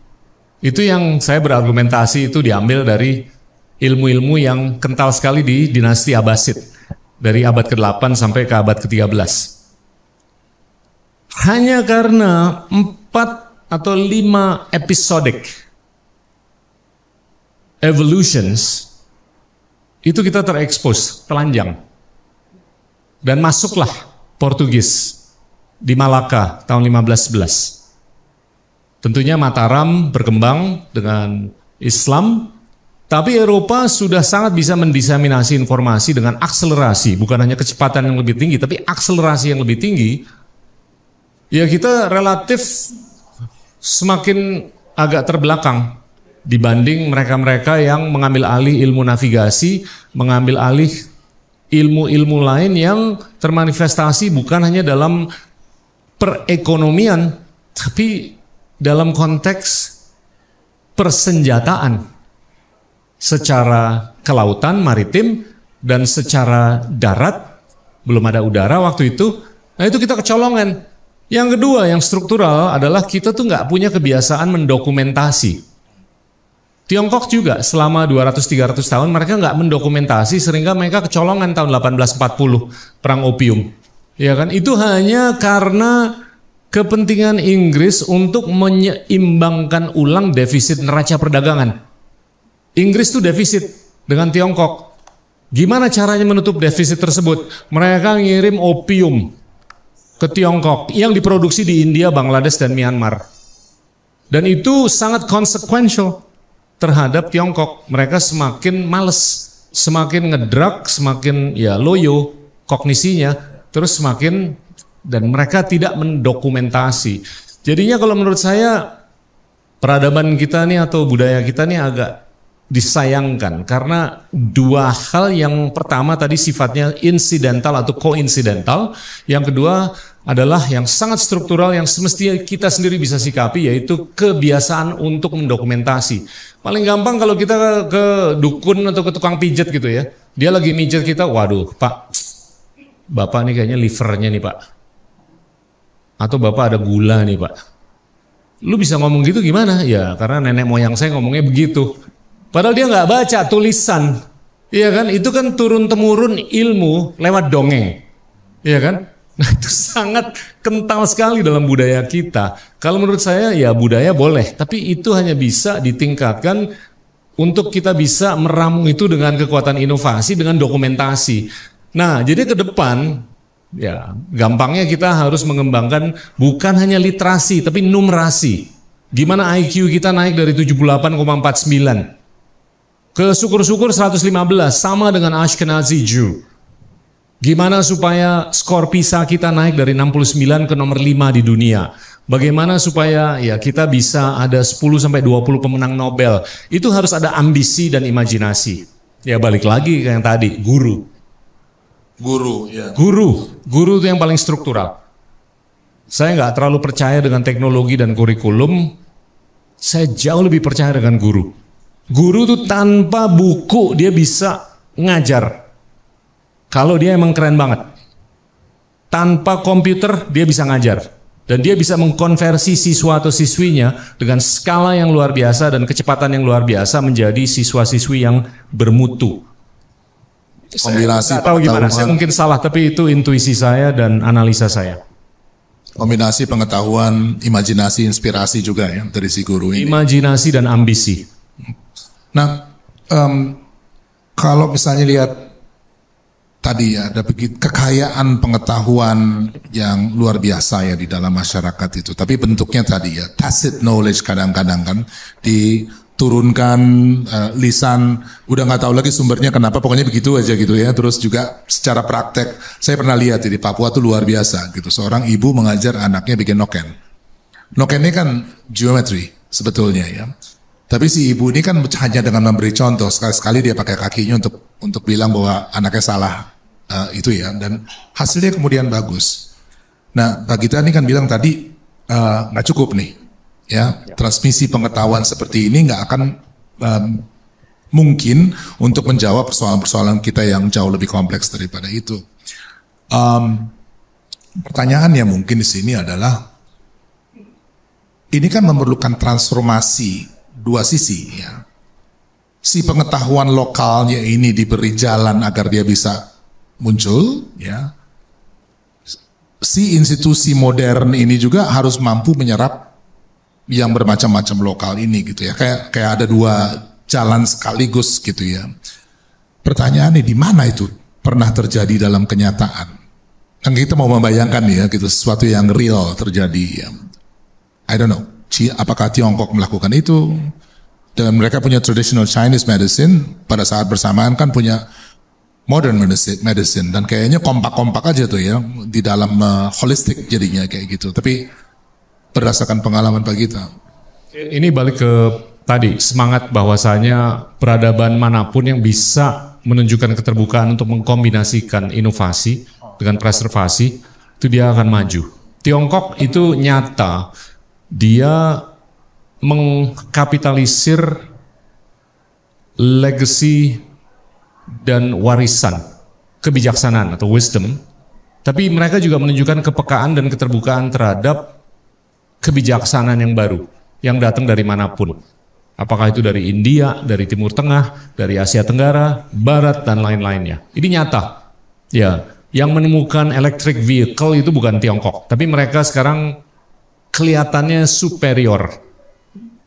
Itu yang saya berargumentasi itu diambil dari ilmu-ilmu yang kental sekali di dinasti Abbasid. Dari abad ke-8 sampai ke abad ke-13. Hanya karena 4 atau 5 episodic evolutions, itu kita terekspos, telanjang. Dan masuklah Portugis di Malaka tahun 1511. Tentunya Mataram berkembang dengan Islam, tapi Eropa sudah sangat bisa mendiseminasi informasi dengan akselerasi, bukan hanya kecepatan yang lebih tinggi, tapi akselerasi yang lebih tinggi. Ya kita relatif semakin agak terbelakang dibanding mereka-mereka yang mengambil alih ilmu navigasi, mengambil alih ilmu-ilmu lain yang termanifestasi bukan hanya dalam perekonomian, tapi dalam konteks persenjataan secara kelautan, maritim, dan secara darat belum ada udara waktu itu. Nah itu kita kecolongan. Yang kedua yang struktural adalah kita tuh nggak punya kebiasaan mendokumentasi. Tiongkok juga selama 200-300 tahun mereka nggak mendokumentasi sehingga mereka kecolongan tahun 1840 perang opium. Ya kan? Itu hanya karena kepentingan Inggris untuk menyeimbangkan ulang defisit neraca perdagangan. Inggris tuh defisit dengan Tiongkok. Gimana caranya menutup defisit tersebut? Mereka ngirim opium ke Tiongkok yang diproduksi di India, Bangladesh, dan Myanmar. Dan itu sangat consequential terhadap Tiongkok. Mereka semakin males, semakin ngedrak, semakin ya loyo kognisinya, terus semakin, dan mereka tidak mendokumentasi. Jadinya kalau menurut saya peradaban kita nih atau budaya kita nih agak disayangkan karena dua hal. Yang pertama tadi sifatnya insidental atau koinsidental, yang kedua adalah yang sangat struktural yang semestinya kita sendiri bisa sikapi, yaitu kebiasaan untuk mendokumentasi. Paling gampang kalau kita ke dukun atau ke tukang pijat gitu ya, dia lagi mijet kita, waduh Pak, Bapak nih kayaknya livernya nih Pak, atau Bapak ada gula nih Pak. Lu bisa ngomong gitu gimana? Ya karena nenek moyang saya ngomongnya begitu. Padahal dia nggak baca tulisan, iya kan? Itu kan turun temurun ilmu lewat dongeng, iya kan? Nah itu sangat kental sekali dalam budaya kita. Kalau menurut saya ya budaya boleh, tapi itu hanya bisa ditingkatkan untuk kita bisa meramu itu dengan kekuatan inovasi, dengan dokumentasi. Nah jadi ke depan ya gampangnya kita harus mengembangkan bukan hanya literasi, tapi numerasi. Gimana IQ kita naik dari 78,49 ke syukur-syukur 115 sama dengan Ashkenazi Jew. Gimana supaya skor PISA kita naik dari 69 ke nomor 5 di dunia. Bagaimana supaya ya kita bisa ada 10-20 pemenang Nobel. Itu harus ada ambisi dan imajinasi. Ya balik lagi ke yang tadi, guru. Ya. Guru itu yang paling struktural. Saya nggak terlalu percaya dengan teknologi dan kurikulum. Saya jauh lebih percaya dengan guru. Guru tuh tanpa buku dia bisa ngajar. Kalau dia emang keren banget. Tanpa komputer dia bisa ngajar. Dan dia bisa mengkonversi siswa atau siswinya dengan skala yang luar biasa dan kecepatan yang luar biasa menjadi siswa-siswi yang bermutu. Kombinasi saya tahu gimana, saya mungkin salah tapi itu intuisi saya dan analisa saya. Kombinasi pengetahuan, imajinasi, inspirasi juga ya dari si guru ini. Imajinasi dan ambisi. Nah, kalau misalnya lihat tadi ya, ada begitu kekayaan pengetahuan yang luar biasa ya di dalam masyarakat itu. Tapi bentuknya tadi ya, tacit knowledge kadang-kadang kan diturunkan lisan, udah nggak tahu lagi sumbernya kenapa, pokoknya begitu aja gitu ya. Terus juga secara praktek, saya pernah lihat di Papua tuh luar biasa gitu. Seorang ibu mengajar anaknya bikin noken. Noken ini kan geometri sebetulnya ya. Tapi si ibu ini kan hanya dengan memberi contoh, sekali-sekali dia pakai kakinya untuk bilang bahwa anaknya salah itu ya, dan hasilnya kemudian bagus. Nah, Pak Gita ini kan bilang tadi nggak cukup nih, ya transmisi pengetahuan seperti ini nggak akan mungkin untuk menjawab persoalan-persoalan kita yang jauh lebih kompleks daripada itu. Pertanyaannya mungkin di sini adalah ini kan memerlukan transformasi dua sisi ya. Si pengetahuan lokalnya ini diberi jalan agar dia bisa muncul ya. Si institusi modern ini juga harus mampu menyerap yang bermacam-macam lokal ini gitu ya. Kayak ada dua jalan sekaligus gitu ya. Pertanyaannya di mana itu pernah terjadi dalam kenyataan? Kan kita mau membayangkan ya gitu sesuatu yang real terjadi ya. I don't know. Apakah Tiongkok melakukan itu? Dan mereka punya traditional Chinese medicine, pada saat bersamaan kan punya modern medicine, dan kayaknya kompak-kompak aja tuh ya di dalam holistik jadinya kayak gitu. Tapi berdasarkan pengalaman Pak Gita, ini balik ke tadi semangat bahwasanya peradaban manapun yang bisa menunjukkan keterbukaan untuk mengkombinasikan inovasi dengan preservasi itu dia akan maju. Tiongkok itu nyata dia mengkapitalisir legacy dan warisan kebijaksanaan atau wisdom Tapi mereka juga menunjukkan kepekaan dan keterbukaan terhadap kebijaksanaan yang baru, yang datang dari manapun. Apakah itu dari India, dari Timur Tengah, dari Asia Tenggara, Barat, dan lain-lainnya. Ini nyata. Ya, yang menemukan electric vehicle itu bukan Tiongkok, tapi mereka sekarang kelihatannya superior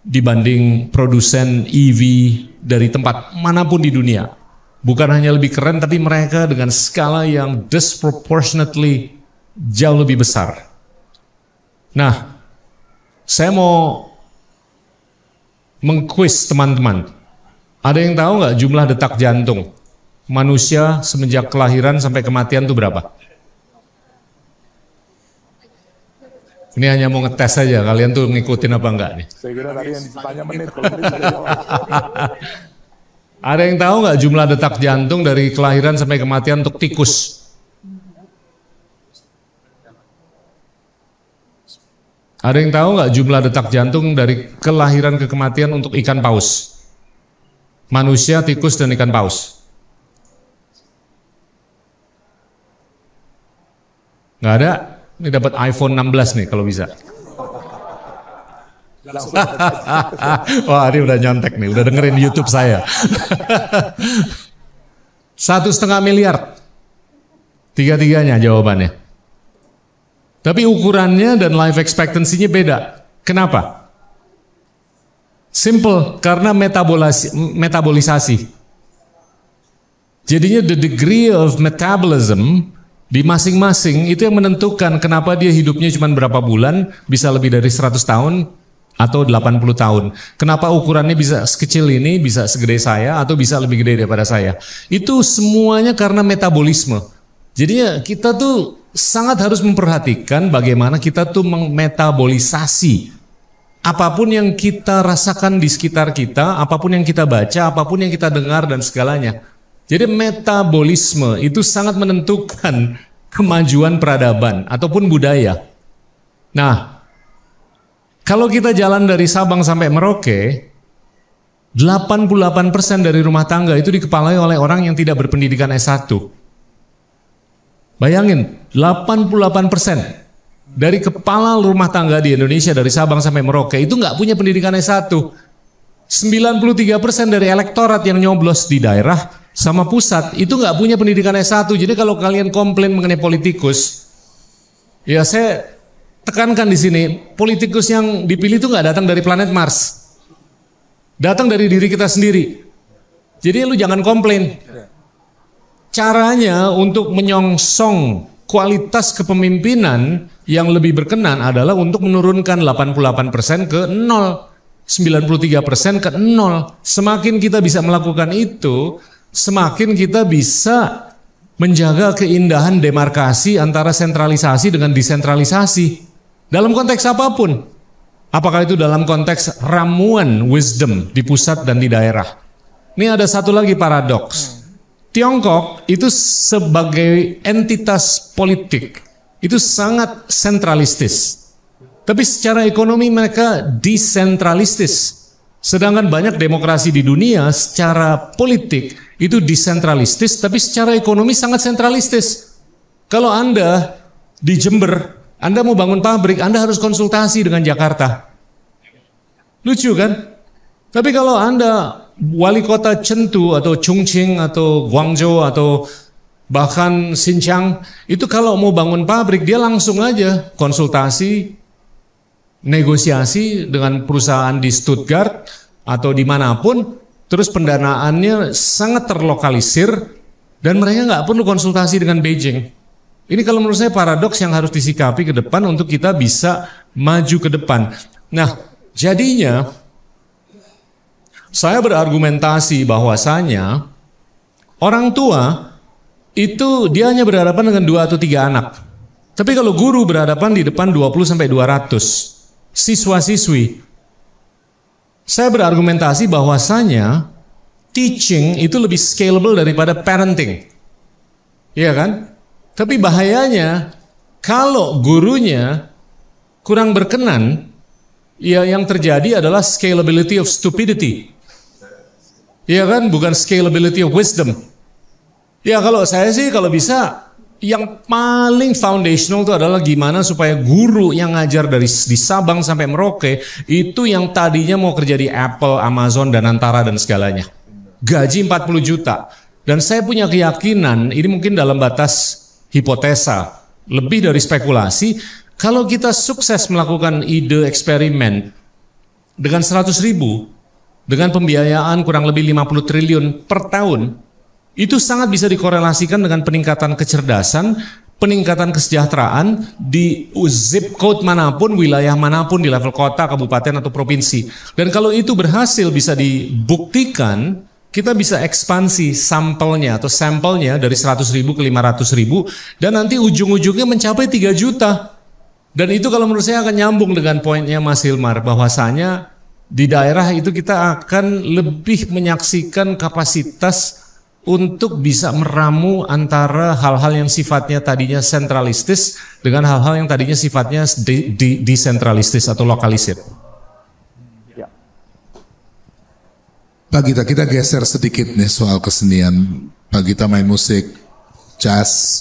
dibanding produsen EV dari tempat manapun di dunia. Bukan hanya lebih keren, tapi mereka dengan skala yang disproportionately jauh lebih besar. Nah, saya mau mengkuis teman-teman. Ada yang tahu nggak jumlah detak jantung manusia semenjak kelahiran sampai kematian itu berapa? Ini hanya mau ngetes saja, kalian tuh ngikutin apa enggak nih? Saya kira tadi yang ditanya menit, kalau menit sudah jawab. Ada yang tahu nggak jumlah detak jantung dari kelahiran sampai kematian untuk tikus? Ada yang tahu nggak jumlah detak jantung dari kelahiran ke kematian untuk ikan paus? Manusia, tikus, dan ikan paus. Nggak ada? Ini dapat iPhone 16 nih kalau bisa. Wah, ini udah nyontek nih, udah dengerin YouTube saya. 1,5 miliar. Tiga-tiganya jawabannya. Tapi ukurannya dan life expectancy-nya beda. Kenapa? Simple, karena metabolisasi. Jadinya the degree of metabolism di masing-masing itu yang menentukan kenapa dia hidupnya cuma berapa bulan, bisa lebih dari 100 tahun, atau 80 tahun. Kenapa ukurannya bisa sekecil ini, bisa segede saya, atau bisa lebih gede daripada saya. Itu semuanya karena metabolisme. Jadinya kita tuh sangat harus memperhatikan bagaimana kita tuh memetabolisasi apapun yang kita rasakan di sekitar kita, apapun yang kita baca, apapun yang kita dengar dan segalanya. Jadi metabolisme itu sangat menentukan kemajuan peradaban ataupun budaya. Nah, kalau kita jalan dari Sabang sampai Merauke, 88% dari rumah tangga itu dikepalai oleh orang yang tidak berpendidikan S1. Bayangin, 88% dari kepala rumah tangga di Indonesia dari Sabang sampai Merauke itu nggak punya pendidikan S1. 93% dari elektorat yang nyoblos di daerah sama pusat itu nggak punya pendidikan S1. Jadi kalau kalian komplain mengenai politikus, ya saya tekankan di sini, politikus yang dipilih itu nggak datang dari planet Mars, datang dari diri kita sendiri. Jadi lu jangan komplain. Caranya untuk menyongsong kualitas kepemimpinan yang lebih berkenan adalah untuk menurunkan 88% ke 0, 93% ke 0. Semakin kita bisa melakukan itu, semakin kita bisa menjaga keindahan demarkasi antara sentralisasi dengan desentralisasi. Dalam konteks apapun. Apakah itu dalam konteks ramuan wisdom di pusat dan di daerah. Ini ada satu lagi paradoks. Tiongkok itu sebagai entitas politik itu sangat sentralistis. Tapi secara ekonomi mereka desentralistis. Sedangkan banyak demokrasi di dunia secara politik itu desentralistis, tapi secara ekonomi sangat sentralistis. Kalau Anda di Jember, Anda mau bangun pabrik, Anda harus konsultasi dengan Jakarta. Lucu kan? Tapi kalau Anda wali kota Chengdu atau Chongqing atau Guangzhou atau bahkan Xinjiang, itu kalau mau bangun pabrik dia langsung aja konsultasi, negosiasi dengan perusahaan di Stuttgart atau dimanapun, terus pendanaannya sangat terlokalisir dan mereka nggak perlu konsultasi dengan Beijing. Ini kalau menurut saya paradoks yang harus disikapi ke depan untuk kita bisa maju ke depan. Nah, jadinya saya berargumentasi bahwasanya orang tua itu dia hanya berhadapan dengan 2 atau 3 anak. Tapi kalau guru berhadapan di depan 20-200 siswa-siswi. Saya berargumentasi bahwasanya teaching itu lebih scalable daripada parenting. Iya kan? Tapi bahayanya kalau gurunya kurang berkenan, ya yang terjadi adalah scalability of stupidity. Iya kan? Bukan scalability of wisdom. Ya kalau saya sih kalau bisa yang paling foundational itu adalah gimana supaya guru yang ngajar dari di Sabang sampai Merauke itu yang tadinya mau kerja di Apple, Amazon, dan Antara dan segalanya. Gaji 40 juta. Dan saya punya keyakinan, ini mungkin dalam batas hipotesa, lebih dari spekulasi, kalau kita sukses melakukan ide eksperimen dengan 100 ribu, dengan pembiayaan kurang lebih 50 triliun per tahun, itu sangat bisa dikorelasikan dengan peningkatan kecerdasan, peningkatan kesejahteraan di zip code manapun, wilayah manapun di level kota, kabupaten, atau provinsi. Dan kalau itu berhasil bisa dibuktikan, kita bisa ekspansi sampelnya atau sampelnya dari 100 ribu ke 500 ribu dan nanti ujung-ujungnya mencapai 3 juta. Dan itu kalau menurut saya akan nyambung dengan poinnya Mas Hilmar, bahwasanya di daerah itu kita akan lebih menyaksikan kapasitas untuk bisa meramu antara hal-hal yang sifatnya tadinya sentralistis dengan hal-hal yang tadinya sifatnya desentralistis atau lokalisir. Pak Gita, kita geser sedikit nih soal kesenian. Pak Gita main musik, jazz,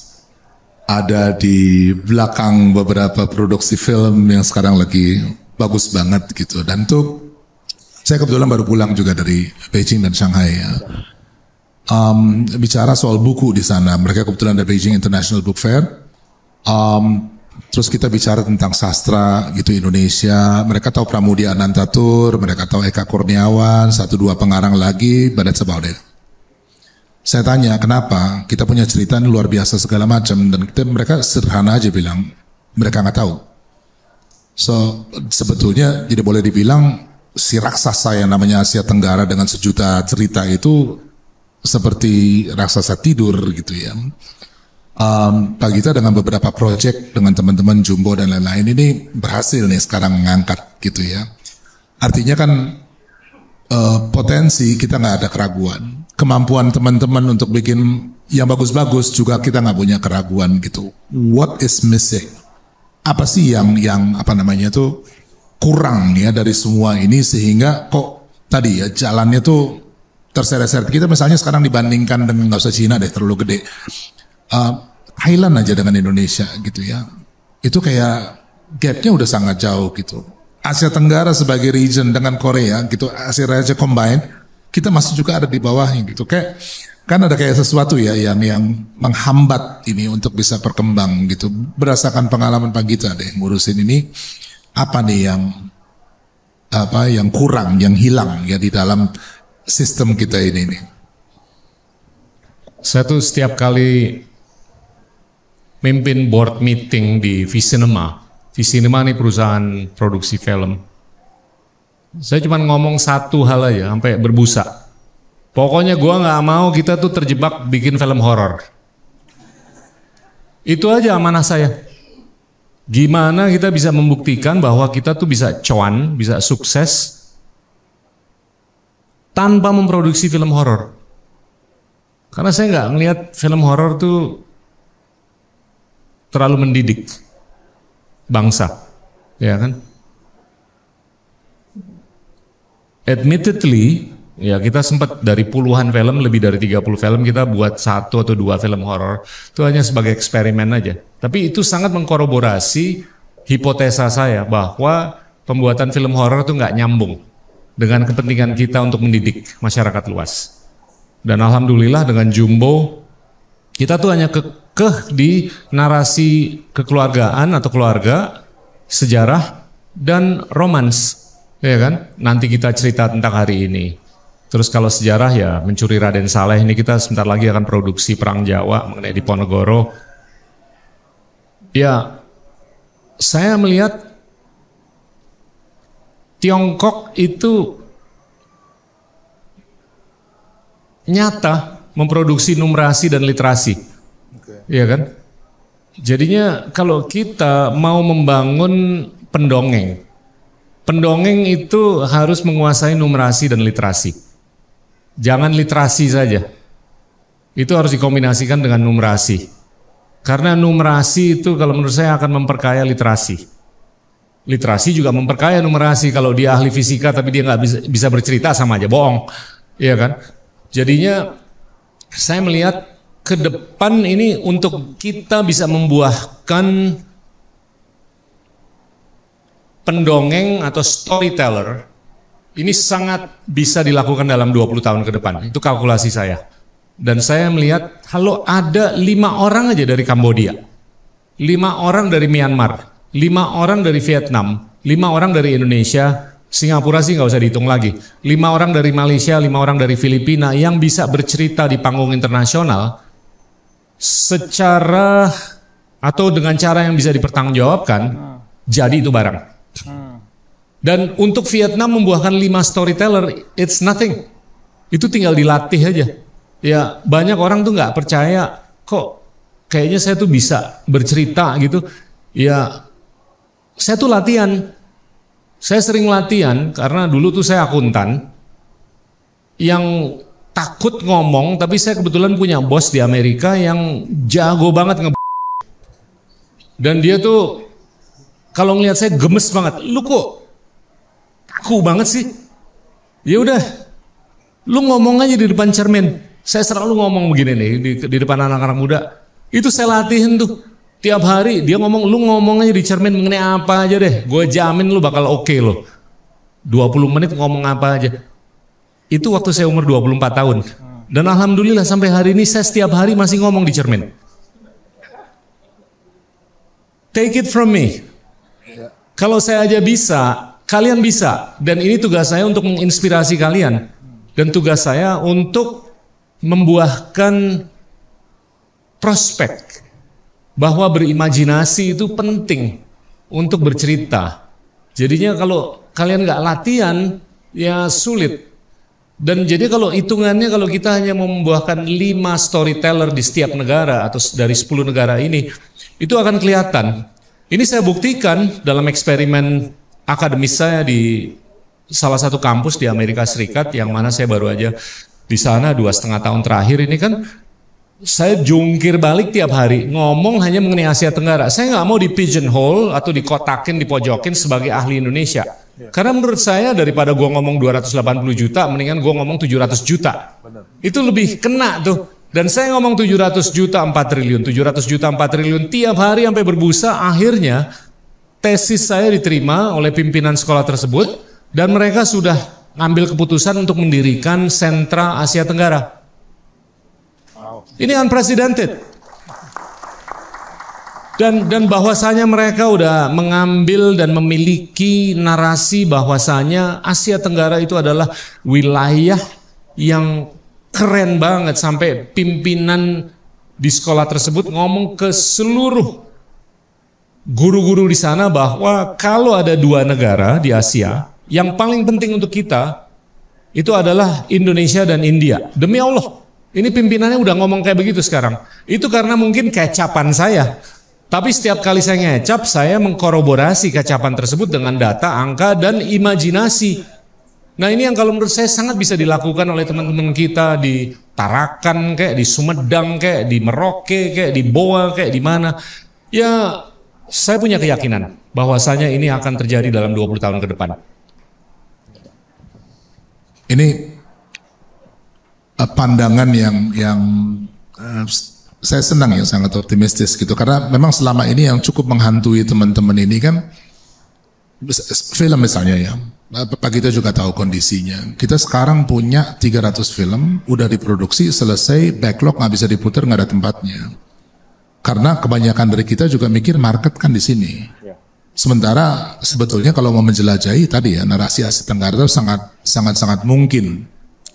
ada di belakang beberapa produksi film yang sekarang lagi bagus banget gitu. Dan tuh saya kebetulan baru pulang juga dari Beijing dan Shanghai ya. Bicara soal buku di sana, mereka kebetulan dari Beijing International Book Fair. Terus kita bicara tentang sastra gitu Indonesia. Mereka tahu Pramudia Anantatur, mereka tahu Eka Kurniawan, 1-2 pengarang lagi, but that's about it. Saya tanya kenapa, kita punya cerita ini luar biasa segala macam, dan mereka sederhana aja bilang mereka nggak tahu. So sebetulnya jadi boleh dibilang si raksasa yang namanya Asia Tenggara dengan 1 juta cerita itu seperti raksasa tidur gitu ya. Pak Gita dengan beberapa proyek dengan teman-teman Jumbo dan lain-lain ini berhasil nih sekarang mengangkat gitu ya. Artinya kan potensi kita nggak ada keraguan. Kemampuan teman-teman untuk bikin yang bagus-bagus juga kita nggak punya keraguan gitu. What is missing? Apa sih yang apa namanya tuh kurang ya dari semua ini sehingga kok tadi ya jalannya tuh terseret-seret. Kita misalnya sekarang dibandingkan dengan nggak usah Cina deh terlalu gede. Thailand aja dengan Indonesia gitu ya, itu kayak gapnya udah sangat jauh gitu. Asia Tenggara sebagai region dengan Korea gitu, Asia Asia combine, kita masih juga ada di bawahnya gitu. Kayak kan ada kayak sesuatu ya yang menghambat ini untuk bisa berkembang gitu. Berdasarkan pengalaman Pak Gita deh ngurusin ini, apa nih yang kurang, yang hilang ya di dalam sistem kita ini nih. Saya tuh setiap kali mimpin board meeting di Visinema. Visinema ini perusahaan produksi film. Saya cuma ngomong satu hal aja sampai berbusa. Pokoknya gua nggak mau kita tuh terjebak bikin film horor. Itu aja amanah saya. Gimana kita bisa membuktikan bahwa kita tuh bisa cuan, bisa sukses tanpa memproduksi film horor. Karena saya nggak ngelihat film horor tuh terlalu mendidik bangsa, ya kan? Admittedly, ya kita sempat dari puluhan film, lebih dari 30 film kita buat 1 atau 2 film horor. Itu hanya sebagai eksperimen aja. Tapi itu sangat mengkorroborasi hipotesa saya bahwa pembuatan film horor itu nggak nyambung dengan kepentingan kita untuk mendidik masyarakat luas. Dan alhamdulillah dengan Jumbo kita tuh hanya di narasi kekeluargaan atau keluarga, sejarah dan romans, ya kan? Nanti kita cerita tentang hari ini. Terus kalau sejarah ya Mencuri Raden Saleh, ini kita sebentar lagi akan produksi Perang Jawa mengenai Diponegoro. Ya, saya melihat Tiongkok itu nyata memproduksi numerasi dan literasi. Iya kan? Jadinya kalau kita mau membangun pendongeng itu harus menguasai numerasi dan literasi. Jangan literasi saja. Itu harus dikombinasikan dengan numerasi. Karena numerasi itu kalau menurut saya akan memperkaya literasi. Literasi juga memperkaya numerasi. Kalau dia ahli fisika tapi dia nggak bisa bercerita, sama aja bohong. Iya kan? Jadinya saya melihat ke depan ini untuk kita bisa membuahkan pendongeng atau storyteller, ini sangat bisa dilakukan dalam 20 tahun ke depan. Itu kalkulasi saya. Dan saya melihat kalau ada 5 orang aja dari Kambodia, 5 orang dari Myanmar, 5 orang dari Vietnam, 5 orang dari Indonesia, Singapura sih nggak usah dihitung lagi, 5 orang dari Malaysia, 5 orang dari Filipina yang bisa bercerita di panggung internasional secara atau dengan cara yang bisa dipertanggungjawabkan, jadi itu barang. Dan untuk Vietnam membuahkan 5 storyteller, it's nothing. Itu tinggal dilatih aja. Ya banyak orang tuh nggak percaya, kok kayaknya saya tuh bisa bercerita gitu. Ya saya tuh latihan. Saya sering latihan karena dulu tuh saya akuntan yang takut ngomong, tapi saya kebetulan punya bos di Amerika yang jago banget dan dia tuh kalau ngelihat saya gemes banget. Lu kok kaku banget sih? Ya udah, lu ngomong aja di depan cermin. Saya selalu ngomong begini nih di depan anak-anak muda. Itu saya latihin tuh. Tiap hari dia ngomong, lu ngomong aja di cermin mengenai apa aja deh. Gue jamin lu bakal oke lo. 20 menit ngomong apa aja. Itu waktu saya umur 24 tahun. Dan alhamdulillah sampai hari ini saya setiap hari masih ngomong di cermin. Take it from me. Kalau saya aja bisa, kalian bisa. Dan ini tugas saya untuk menginspirasi kalian. Dan tugas saya untuk membuahkan prospek bahwa berimajinasi itu penting untuk bercerita. Jadinya kalau kalian nggak latihan, ya sulit. Dan jadi kalau hitungannya, kalau kita hanya membuahkan 5 storyteller di setiap negara atau dari 10 negara ini, itu akan kelihatan. Ini saya buktikan dalam eksperimen akademis saya di salah satu kampus di Amerika Serikat, yang mana saya baru aja di sana 2,5 tahun terakhir ini kan. Saya jungkir balik tiap hari, ngomong hanya mengenai Asia Tenggara. Saya nggak mau di pigeonhole atau dikotakin, dipojokin sebagai ahli Indonesia. Karena menurut saya daripada gua ngomong 280 juta, mendingan gua ngomong 700 juta. Itu lebih kena tuh. Dan saya ngomong 700 juta 4 triliun, 700 juta 4 triliun tiap hari sampai berbusa. Akhirnya tesis saya diterima oleh pimpinan sekolah tersebut dan mereka sudah ngambil keputusan untuk mendirikan sentra Asia Tenggara. Ini unprecedented. Dan bahwasanya mereka udah mengambil dan memiliki narasi bahwasanya Asia Tenggara itu adalah wilayah yang keren banget, sampai pimpinan di sekolah tersebut ngomong ke seluruh guru-guru di sana bahwa kalau ada 2 negara di Asia yang paling penting untuk kita itu adalah Indonesia dan India. Demi Allah. Ini pimpinannya udah ngomong kayak begitu sekarang. Itu karena mungkin kecapan saya. Tapi setiap kali saya ngecap, saya mengkorroborasi kecapan tersebut dengan data, angka, dan imajinasi. Nah ini yang kalau menurut saya sangat bisa dilakukan oleh teman-teman kita di Tarakan, kayak di Sumedang, kayak di Merauke, kayak di Boa, kayak di mana. Ya saya punya keyakinan bahwasanya ini akan terjadi dalam 20 tahun ke depan. Ini pandangan yang saya senang ya, sangat optimistis gitu, karena memang selama ini yang cukup menghantui teman-teman ini kan film misalnya ya. Pak kita juga tahu kondisinya. Kita sekarang punya 300 film udah diproduksi, selesai, backlog nggak bisa diputar, nggak ada tempatnya. Karena kebanyakan dari kita juga mikir market kan di sini. Sementara sebetulnya kalau mau menjelajahi tadi ya, narasi Asia Tenggara itu sangat mungkin.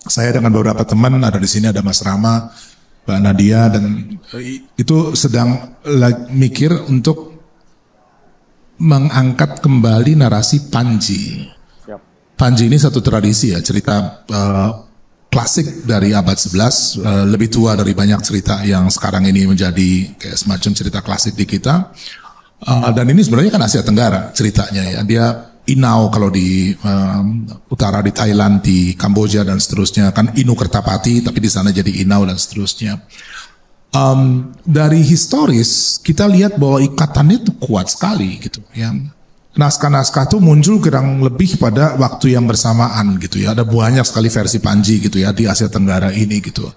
Saya dengan beberapa teman ada di sini, ada Mas Rama, Mbak Nadia, dan itu sedang mikir untuk mengangkat kembali narasi Panji. Panji ini satu tradisi ya, cerita klasik dari abad 11, lebih tua dari banyak cerita yang sekarang ini menjadi kayak semacam cerita klasik di kita. Dan ini sebenarnya kan Asia Tenggara ceritanya ya, dia Inau kalau di utara, di Thailand, di Kamboja dan seterusnya, kan Inu Kertapati, tapi di sana jadi Inau dan seterusnya. Dari historis kita lihat bahwa ikatannya itu kuat sekali gitu ya. Naskah-naskah itu muncul kurang lebih pada waktu yang bersamaan gitu ya. Ada banyak sekali versi Panji gitu ya di Asia Tenggara ini gitu.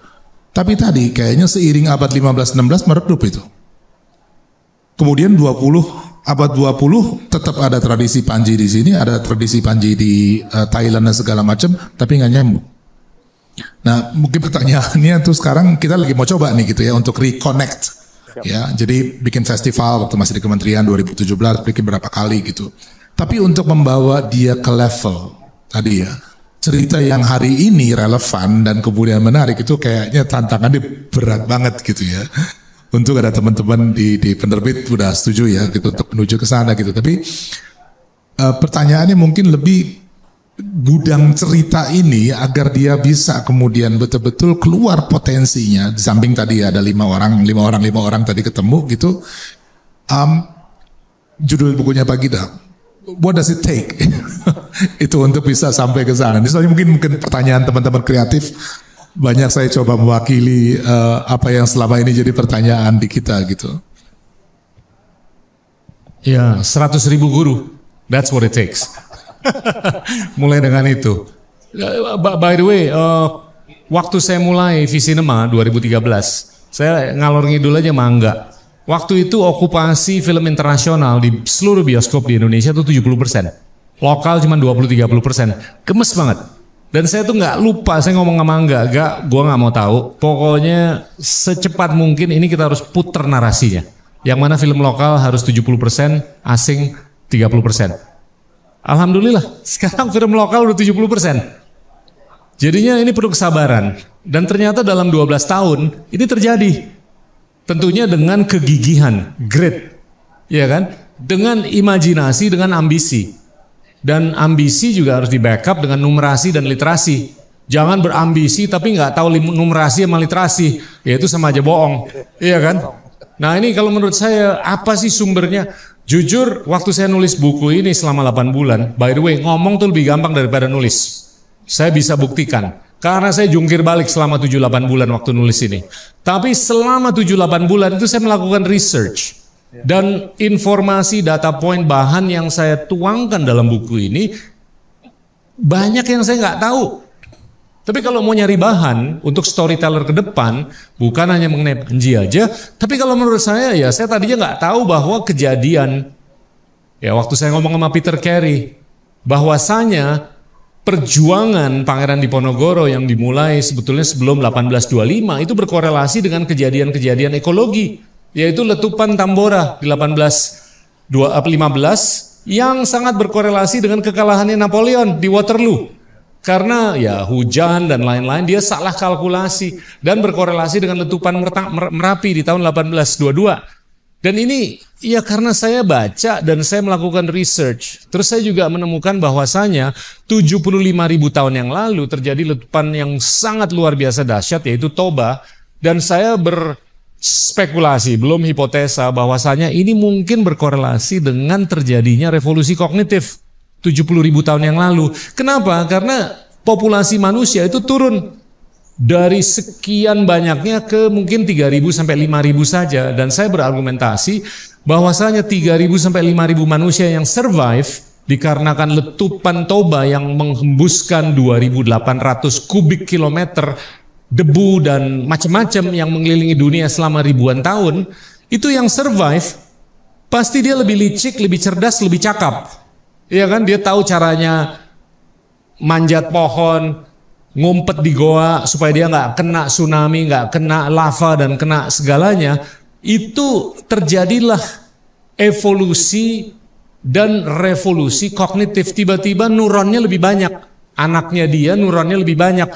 Tapi tadi kayaknya seiring abad 15-16 meredup itu. Kemudian abad 20 tetap ada tradisi Panji di sini, ada tradisi Panji di Thailand dan segala macam, tapi nggak nyambung. Nah, mungkin pertanyaannya tuh sekarang kita lagi mau coba nih gitu ya untuk reconnect. Ya, jadi bikin festival waktu masih di kementerian 2017, bikin berapa kali gitu. Tapi untuk membawa dia ke level tadi ya, cerita yang hari ini relevan dan kemudian menarik itu kayaknya tantangannya berat banget gitu ya. Untuk ada teman-teman di penerbit udah setuju ya gitu untuk menuju ke sana gitu. Tapi pertanyaannya mungkin lebih gudang cerita ini agar dia bisa kemudian betul-betul keluar potensinya. Di samping tadi ada 5 orang tadi ketemu gitu. Judul bukunya Pak Gida, what does it take? Itu untuk bisa sampai ke sana. Misalnya mungkin pertanyaan teman-teman kreatif. Banyak saya coba mewakili apa yang selama ini jadi pertanyaan di kita gitu. Ya, 100.000 guru. That's what it takes. Mulai dengan itu. By the way, waktu saya mulai Visinema 2013, saya ngalor ngidul aja mangga. Waktu itu okupasi film internasional di seluruh bioskop di Indonesia itu 70%. Lokal cuma 20-30%. Gemes banget. Dan saya tuh nggak lupa, saya ngomong sama enggak, gue nggak mau tahu. Pokoknya secepat mungkin ini kita harus puter narasinya. Yang mana film lokal harus 70%, asing 30%. Alhamdulillah, sekarang film lokal udah 70%. Jadinya ini perlu kesabaran. Dan ternyata dalam 12 tahun ini terjadi. Tentunya dengan kegigihan, grit, ya kan? Dengan imajinasi, dengan ambisi. Dan ambisi juga harus di backup dengan numerasi dan literasi. Jangan berambisi tapi nggak tahu numerasi sama literasi, ya itu sama aja bohong, iya kan? Nah ini kalau menurut saya apa sih sumbernya? Jujur waktu saya nulis buku ini selama 8 bulan, by the way ngomong tuh lebih gampang daripada nulis. Saya bisa buktikan, karena saya jungkir balik selama 7-8 bulan waktu nulis ini. Tapi selama 7-8 bulan itu saya melakukan research. Dan informasi, data point, bahan yang saya tuangkan dalam buku ini banyak yang saya nggak tahu. Tapi kalau mau nyari bahan untuk storyteller ke depan, bukan hanya mengenai Panji aja, tapi kalau menurut saya ya saya tadinya nggak tahu bahwa kejadian, ya waktu saya ngomong sama Peter Carey, bahwasanya perjuangan Pangeran Diponegoro yang dimulai sebetulnya sebelum 1825 itu berkorelasi dengan kejadian-kejadian ekologi. Yaitu letupan Tambora di 1815 yang sangat berkorelasi dengan kekalahannya Napoleon di Waterloo. Karena ya hujan dan lain-lain dia salah kalkulasi dan berkorelasi dengan letupan Merapi di tahun 1822. Dan ini ya karena saya baca dan saya melakukan research. Terus saya juga menemukan bahwasanya 75.000 tahun yang lalu terjadi letupan yang sangat luar biasa dahsyat yaitu Toba. Dan saya spekulasi, belum hipotesa bahwasanya ini mungkin berkorelasi dengan terjadinya revolusi kognitif 70.000 tahun yang lalu. Kenapa? Karena populasi manusia itu turun dari sekian banyaknya ke mungkin 3.000 sampai 5.000 saja. Dan saya berargumentasi bahwasanya 3.000 sampai 5.000 manusia yang survive dikarenakan letupan Toba yang menghembuskan 2.800 kubik kilometer debu dan macam-macam yang mengelilingi dunia selama ribuan tahun, itu yang survive, pasti dia lebih licik, lebih cerdas, lebih cakap. Iya kan, dia tahu caranya manjat pohon, ngumpet di goa supaya dia nggak kena tsunami, nggak kena lava dan kena segalanya. Itu terjadilah evolusi dan revolusi kognitif. Tiba-tiba neuronnya lebih banyak, anaknya dia neuronnya lebih banyak.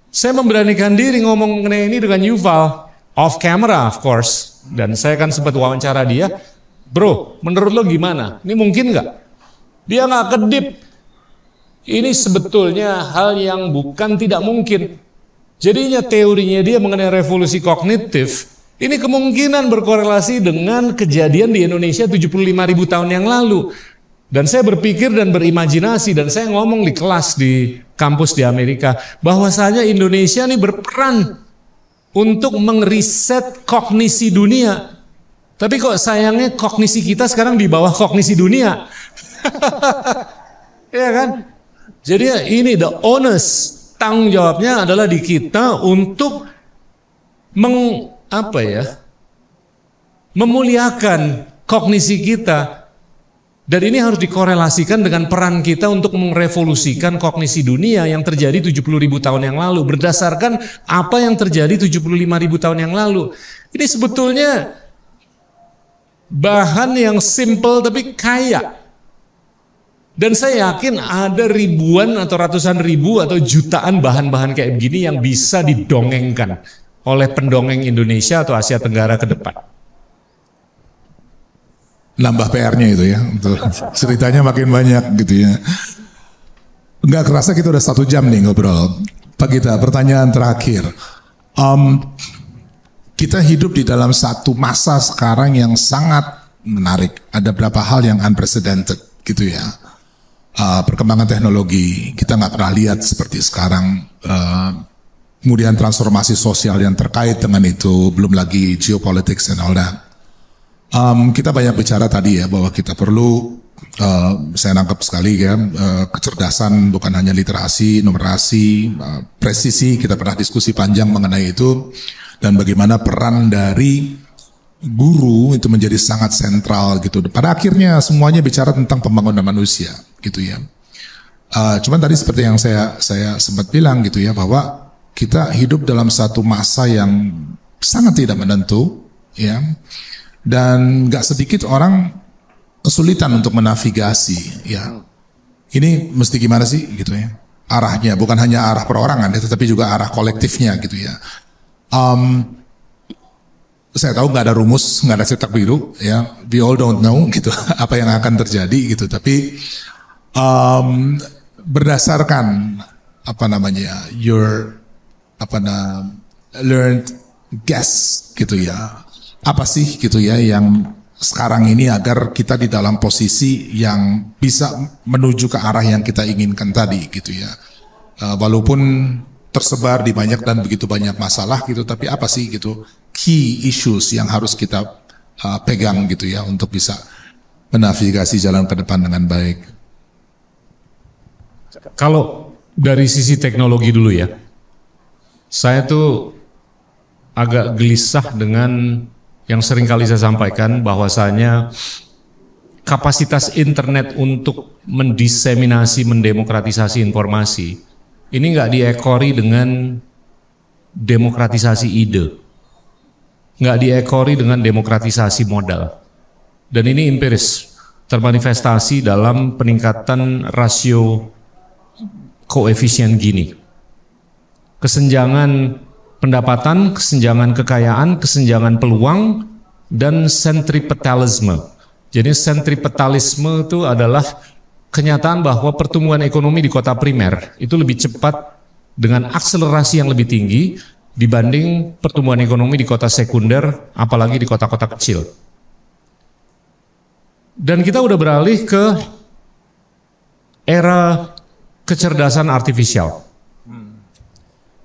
Saya memberanikan diri ngomong mengenai ini dengan Yuval, off camera of course. Dan saya kan sempat wawancara dia, bro, menurut lo gimana? Ini mungkin nggak? Dia nggak kedip. Ini sebetulnya hal yang bukan tidak mungkin. Jadinya teorinya dia mengenai revolusi kognitif, ini kemungkinan berkorelasi dengan kejadian di Indonesia 75.000 tahun yang lalu. Dan saya berpikir dan berimajinasi dan saya ngomong di kelas di kampus di Amerika bahwasanya Indonesia ini berperan untuk mengriset kognisi dunia. Tapi kok sayangnya kognisi kita sekarang di bawah kognisi dunia. Ya kan? Jadi ini the onus, tanggung jawabnya adalah di kita untuk memuliakan kognisi kita. Dan ini harus dikorelasikan dengan peran kita untuk merevolusikan kognisi dunia yang terjadi 70.000 tahun yang lalu. Berdasarkan apa yang terjadi 75.000 tahun yang lalu. Ini sebetulnya bahan yang simple tapi kaya. Dan saya yakin ada ribuan atau ratusan ribu atau jutaan bahan-bahan kayak begini yang bisa didongengkan oleh pendongeng Indonesia atau Asia Tenggara ke depan. Nambah PR-nya itu ya, untuk ceritanya makin banyak gitu ya. Nggak kerasa kita udah 1 jam nih ngobrol. Pak Gita, pertanyaan terakhir. Kita hidup di dalam satu masa sekarang yang sangat menarik. Ada beberapa hal yang unprecedented gitu ya. Perkembangan teknologi kita nggak pernah lihat seperti sekarang. Kemudian transformasi sosial yang terkait dengan itu, belum lagi geopolitics and all that. Kita banyak bicara tadi ya bahwa kita perlu, saya nangkep sekali ya, kecerdasan bukan hanya literasi, numerasi, presisi. Kita pernah diskusi panjang mengenai itu dan bagaimana peran dari guru itu menjadi sangat sentral gitu. Pada akhirnya semuanya bicara tentang pembangunan manusia gitu ya. Cuman tadi seperti yang saya sempat bilang gitu ya, bahwa kita hidup dalam satu masa yang sangat tidak menentu ya. Dan gak sedikit orang kesulitan untuk menavigasi ya. Ini mesti gimana sih gitu ya. Arahnya bukan hanya arah perorangan ya, tetapi juga arah kolektifnya gitu ya. Saya tahu nggak ada rumus, nggak ada cetak biru ya. We all don't know gitu apa yang akan terjadi gitu. Tapi berdasarkan learned guess gitu ya. Apa sih gitu ya yang sekarang ini agar kita di dalam posisi yang bisa menuju ke arah yang kita inginkan tadi gitu ya. Walaupun tersebar di banyak dan begitu banyak masalah gitu, tapi apa sih gitu key issues yang harus kita pegang gitu ya untuk bisa menavigasi jalan ke depan dengan baik. Kalau dari sisi teknologi dulu ya, saya tuh agak gelisah dengan yang sering kali saya sampaikan bahwasanya kapasitas internet untuk mendiseminasi, mendemokratisasi informasi ini nggak diekori dengan demokratisasi ide, nggak diekori dengan demokratisasi modal, dan ini empiris termanifestasi dalam peningkatan rasio koefisien Gini, kesenjangan pendapatan, kesenjangan kekayaan, kesenjangan peluang, dan sentripetalisme. Jadi sentripetalisme itu adalah kenyataan bahwa pertumbuhan ekonomi di kota primer itu lebih cepat dengan akselerasi yang lebih tinggi dibanding pertumbuhan ekonomi di kota sekunder, apalagi di kota-kota kecil. Dan kita udah beralih ke era kecerdasan artifisial.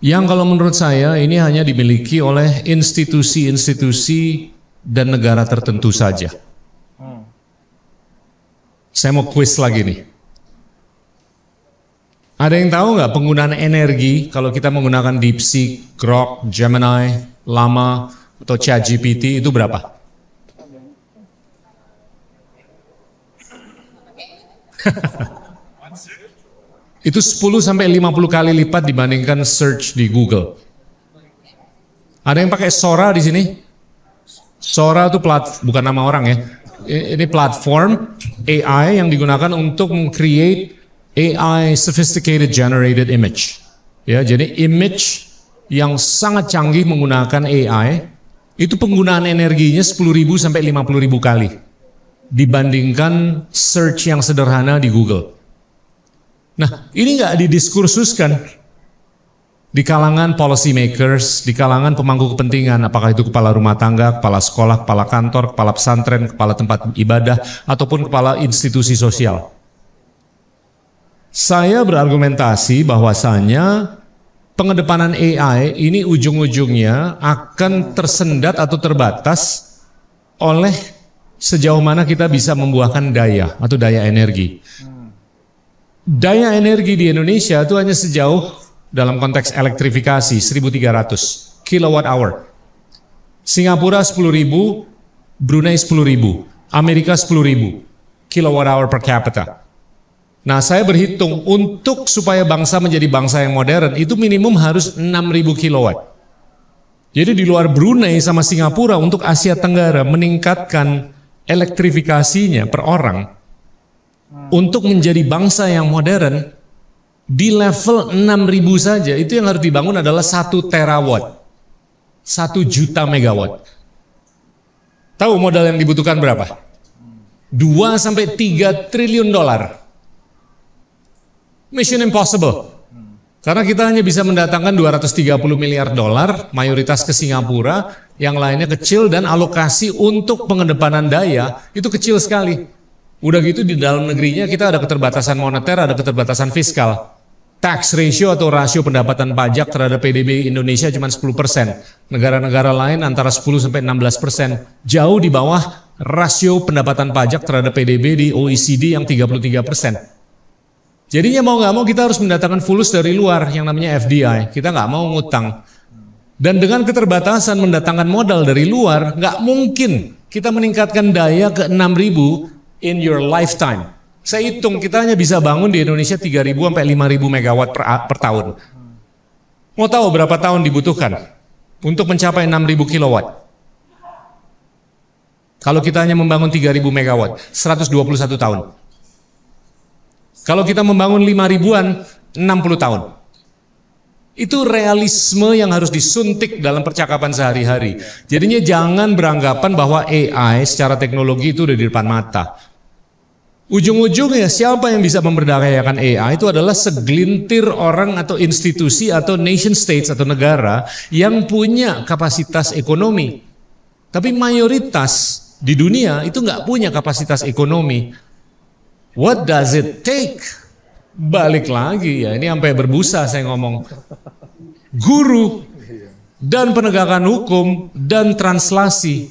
Yang kalau menurut saya ini hanya dimiliki oleh institusi-institusi dan negara tertentu saja. Saya mau quiz lagi nih. Ada yang tahu nggak penggunaan energi kalau kita menggunakan DeepSeek, Grok, Gemini, Llama, atau ChatGPT itu berapa? Itu 10-50 kali lipat dibandingkan search di Google. Ada yang pakai Sora di sini? Sora itu bukan nama orang ya. Ini platform AI yang digunakan untuk create AI sophisticated generated image. Ya, jadi image yang sangat canggih menggunakan AI itu penggunaan energinya 10.000 sampai 50.000 kali dibandingkan search yang sederhana di Google. Nah, ini nggak didiskursuskan di kalangan policy makers, di kalangan pemangku kepentingan, apakah itu kepala rumah tangga, kepala sekolah, kepala kantor, kepala pesantren, kepala tempat ibadah, ataupun kepala institusi sosial. Saya berargumentasi bahwasanya pengedepanan AI ini ujung-ujungnya akan tersendat atau terbatas oleh sejauh mana kita bisa membuahkan daya atau daya energi. Daya energi di Indonesia itu hanya sejauh dalam konteks elektrifikasi 1.300 kilowatt hour. Singapura 10.000, Brunei 10.000, Amerika 10.000 kilowatt hour per capita. Nah, saya berhitung untuk supaya bangsa menjadi bangsa yang modern itu minimum harus 6.000 kilowatt. Jadi di luar Brunei sama Singapura untuk Asia Tenggara meningkatkan elektrifikasinya per orang untuk menjadi bangsa yang modern di level 6.000 saja itu yang harus dibangun adalah 1 terawatt, 1 juta megawatt. Tahu modal yang dibutuhkan berapa? 2-3 triliun dolar. Mission impossible. Karena kita hanya bisa mendatangkan 230 miliar dolar, mayoritas ke Singapura, yang lainnya kecil dan alokasi untuk pengedepanan daya itu kecil sekali. Udah gitu di dalam negerinya kita ada keterbatasan moneter, ada keterbatasan fiskal. Tax ratio atau rasio pendapatan pajak terhadap PDB Indonesia cuma 10%. Negara-negara lain antara 10-16%. Jauh di bawah rasio pendapatan pajak terhadap PDB di OECD yang 33%. Jadinya mau nggak mau kita harus mendatangkan fulus dari luar yang namanya FDI. Kita nggak mau ngutang. Dan dengan keterbatasan mendatangkan modal dari luar, nggak mungkin kita meningkatkan daya ke 6.000 in your lifetime. Saya hitung kita hanya bisa bangun di Indonesia 3.000 sampai 5.000 megawatt per tahun. Mau tahu berapa tahun dibutuhkan untuk mencapai 6.000 kilowatt? Kalau kita hanya membangun 3.000 megawatt, 121 tahun. Kalau kita membangun 5.000-an, 60 tahun. Itu realisme yang harus disuntik dalam percakapan sehari-hari. Jadinya jangan beranggapan bahwa AI secara teknologi itu udah di depan mata. Ujung-ujungnya siapa yang bisa memberdayakan AI itu adalah segelintir orang atau institusi atau nation states atau negara yang punya kapasitas ekonomi. Tapi mayoritas di dunia itu nggak punya kapasitas ekonomi. What does it take? Balik lagi ya, ini sampai berbusa saya ngomong. Guru dan penegakan hukum dan translasi.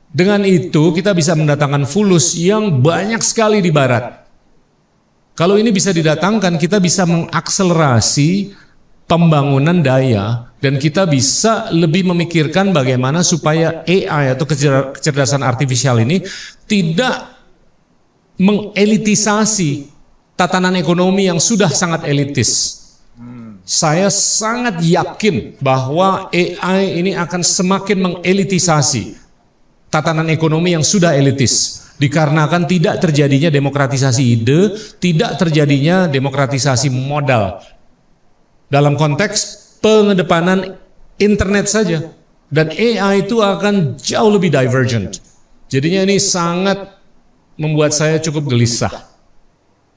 Dengan itu kita bisa mendatangkan fulus yang banyak sekali di barat. Kalau ini bisa didatangkan, kita bisa mengakselerasi pembangunan daya dan kita bisa lebih memikirkan bagaimana supaya AI atau kecerdasan artifisial ini tidak mengelitisasi tatanan ekonomi yang sudah sangat elitis. Saya sangat yakin bahwa AI ini akan semakin mengelitisasi tatanan ekonomi yang sudah elitis. Dikarenakan tidak terjadinya demokratisasi ide, tidak terjadinya demokratisasi modal. Dalam konteks pengedepanan internet saja. Dan AI itu akan jauh lebih divergent. Jadinya ini sangat membuat saya cukup gelisah.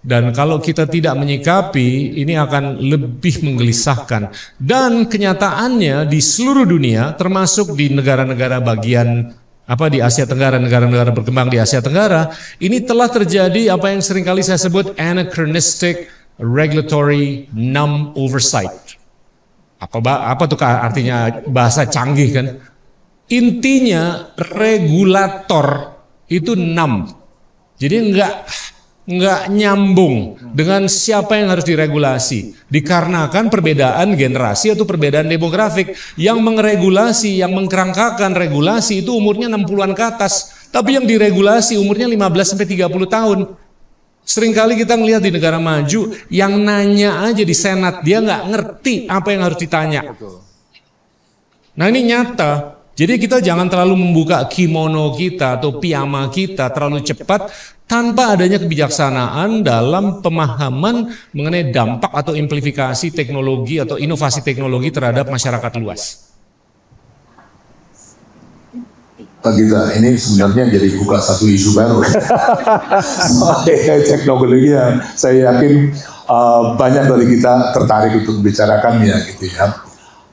Dan kalau kita tidak menyikapi, ini akan lebih menggelisahkan. Dan kenyataannya di seluruh dunia, termasuk di negara-negara bagian di Asia Tenggara, negara-negara berkembang di Asia Tenggara, ini telah terjadi apa yang seringkali saya sebut anachronistic regulatory numb oversight. Apa tuh artinya bahasa canggih kan? Intinya regulator itu numb. Jadi nggak nyambung dengan siapa yang harus diregulasi. Dikarenakan perbedaan generasi atau perbedaan demografik. Yang mengregulasi, yang mengkerangkakan regulasi itu umurnya 60-an ke atas. Tapi yang diregulasi umurnya 15-30 tahun. Seringkali kita ngelihat di negara maju, yang nanya aja di Senat, dia nggak ngerti apa yang harus ditanya. Nah ini nyata. Jadi kita jangan terlalu membuka kimono kita atau piyama kita terlalu cepat tanpa adanya kebijaksanaan dalam pemahaman mengenai dampak atau implikasi teknologi atau inovasi teknologi terhadap masyarakat luas. Pak Gita, ini sebenarnya jadi buka satu isu baru. Soal teknologi yang saya yakin banyak dari kita tertarik untuk membicarakannya gitu ya.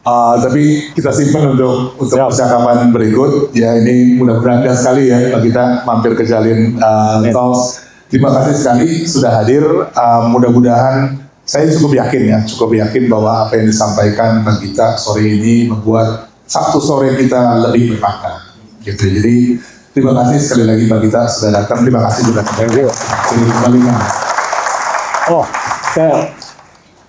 Tapi kita simpan untuk percakapan berikut. Ya ini mudah-mudahan sekali ya kita mampir ke Jalin Talks. Terima kasih sekali sudah hadir. Mudah-mudahan saya cukup yakin bahwa apa yang disampaikan Pak Gita sore ini membuat Sabtu sore kita lebih bermakna. Gitu. Jadi terima kasih sekali lagi Pak Gita sudah datang. Terima kasih sudah datang.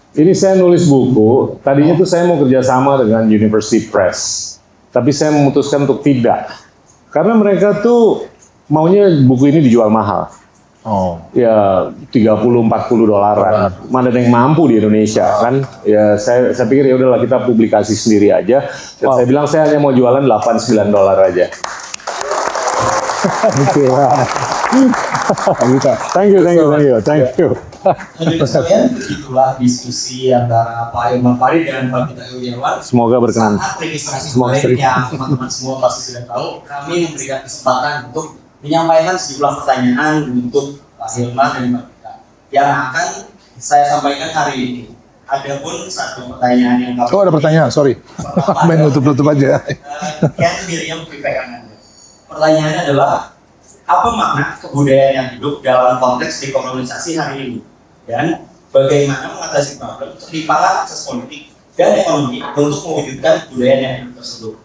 Ini saya nulis buku, tadinya tuh saya mau kerjasama dengan University Press. Tapi saya memutuskan untuk tidak. Karena mereka tuh maunya buku ini dijual mahal. Oh. Ya 30-40 dolaran. Mana ada yang mampu di Indonesia kan? Ya saya pikir ya udahlah kita publikasi sendiri aja. Dan saya bilang saya hanya mau jualan 8-9 dolar aja. Thank you. Jadi sekalian, itulah diskusi antara Pak Hilman Farid dan Pak Gita Yuliawan. Semoga berkenan. Saat registrasi kemarin yang teman-teman semua pasti sudah tahu, kami memberikan kesempatan untuk menyampaikan sejumlah pertanyaan untuk Pak Hilman dan Pak Gita yang akan saya sampaikan hari ini. Adapun satu pertanyaan yang kami... Oh, ada pertanyaan, sorry. Main nutup-nutup aja. Yang sendiri yang pegangan. Pertanyaannya adalah, apa makna kebudayaan yang hidup dalam konteks dekolonisasi hari ini? Dan bagaimana mengatasi problem ketimpangan akses politik dan ekonomi untuk mewujudkan kebudayaan yang hidup tersebut?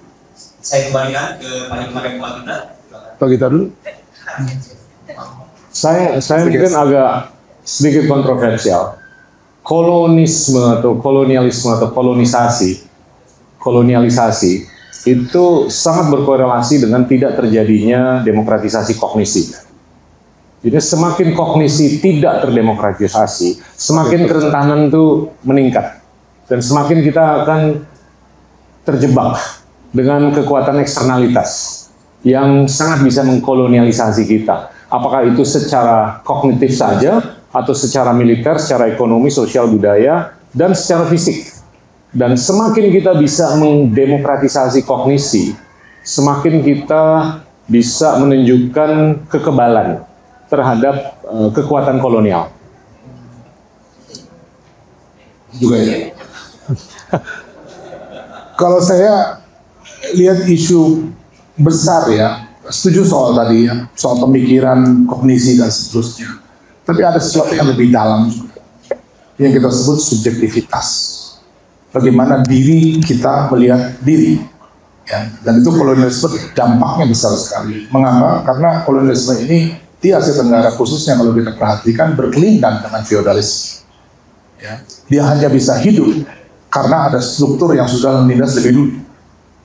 Saya kembalikan ke Pak Hilman dan Pak Gita. Pak Gita dulu. Saya mungkin agak sedikit kontroversial. Kolonisme atau kolonialisme atau kolonialisasi itu sangat berkorelasi dengan tidak terjadinya demokratisasi kognisi. Jadi semakin kognisi tidak terdemokratisasi, semakin kerentanan itu meningkat. Dan semakin kita akan terjebak dengan kekuatan eksternalitas yang sangat bisa mengkolonialisasi kita. Apakah itu secara kognitif saja, atau secara militer, secara ekonomi, sosial, budaya, dan secara fisik. Dan semakin kita bisa mendemokratisasi kognisi, semakin kita bisa menunjukkan kekebalan terhadap kekuatan kolonial. Juga ya. Kalau saya lihat isu besar ya, setuju soal tadi ya, soal pemikiran kognisi dan seterusnya. Tapi ada sesuatu yang lebih dalam juga, yang kita sebut subjektivitas. Bagaimana diri kita melihat diri, ya. Dan itu kolonialisme dampaknya besar sekali. Mengapa? Karena kolonialisme ini di Asia Tenggara khususnya kalau kita perhatikan berkelindang dengan feodalisme. Ya. Dia hanya bisa hidup karena ada struktur yang sudah menindas lebih dulu.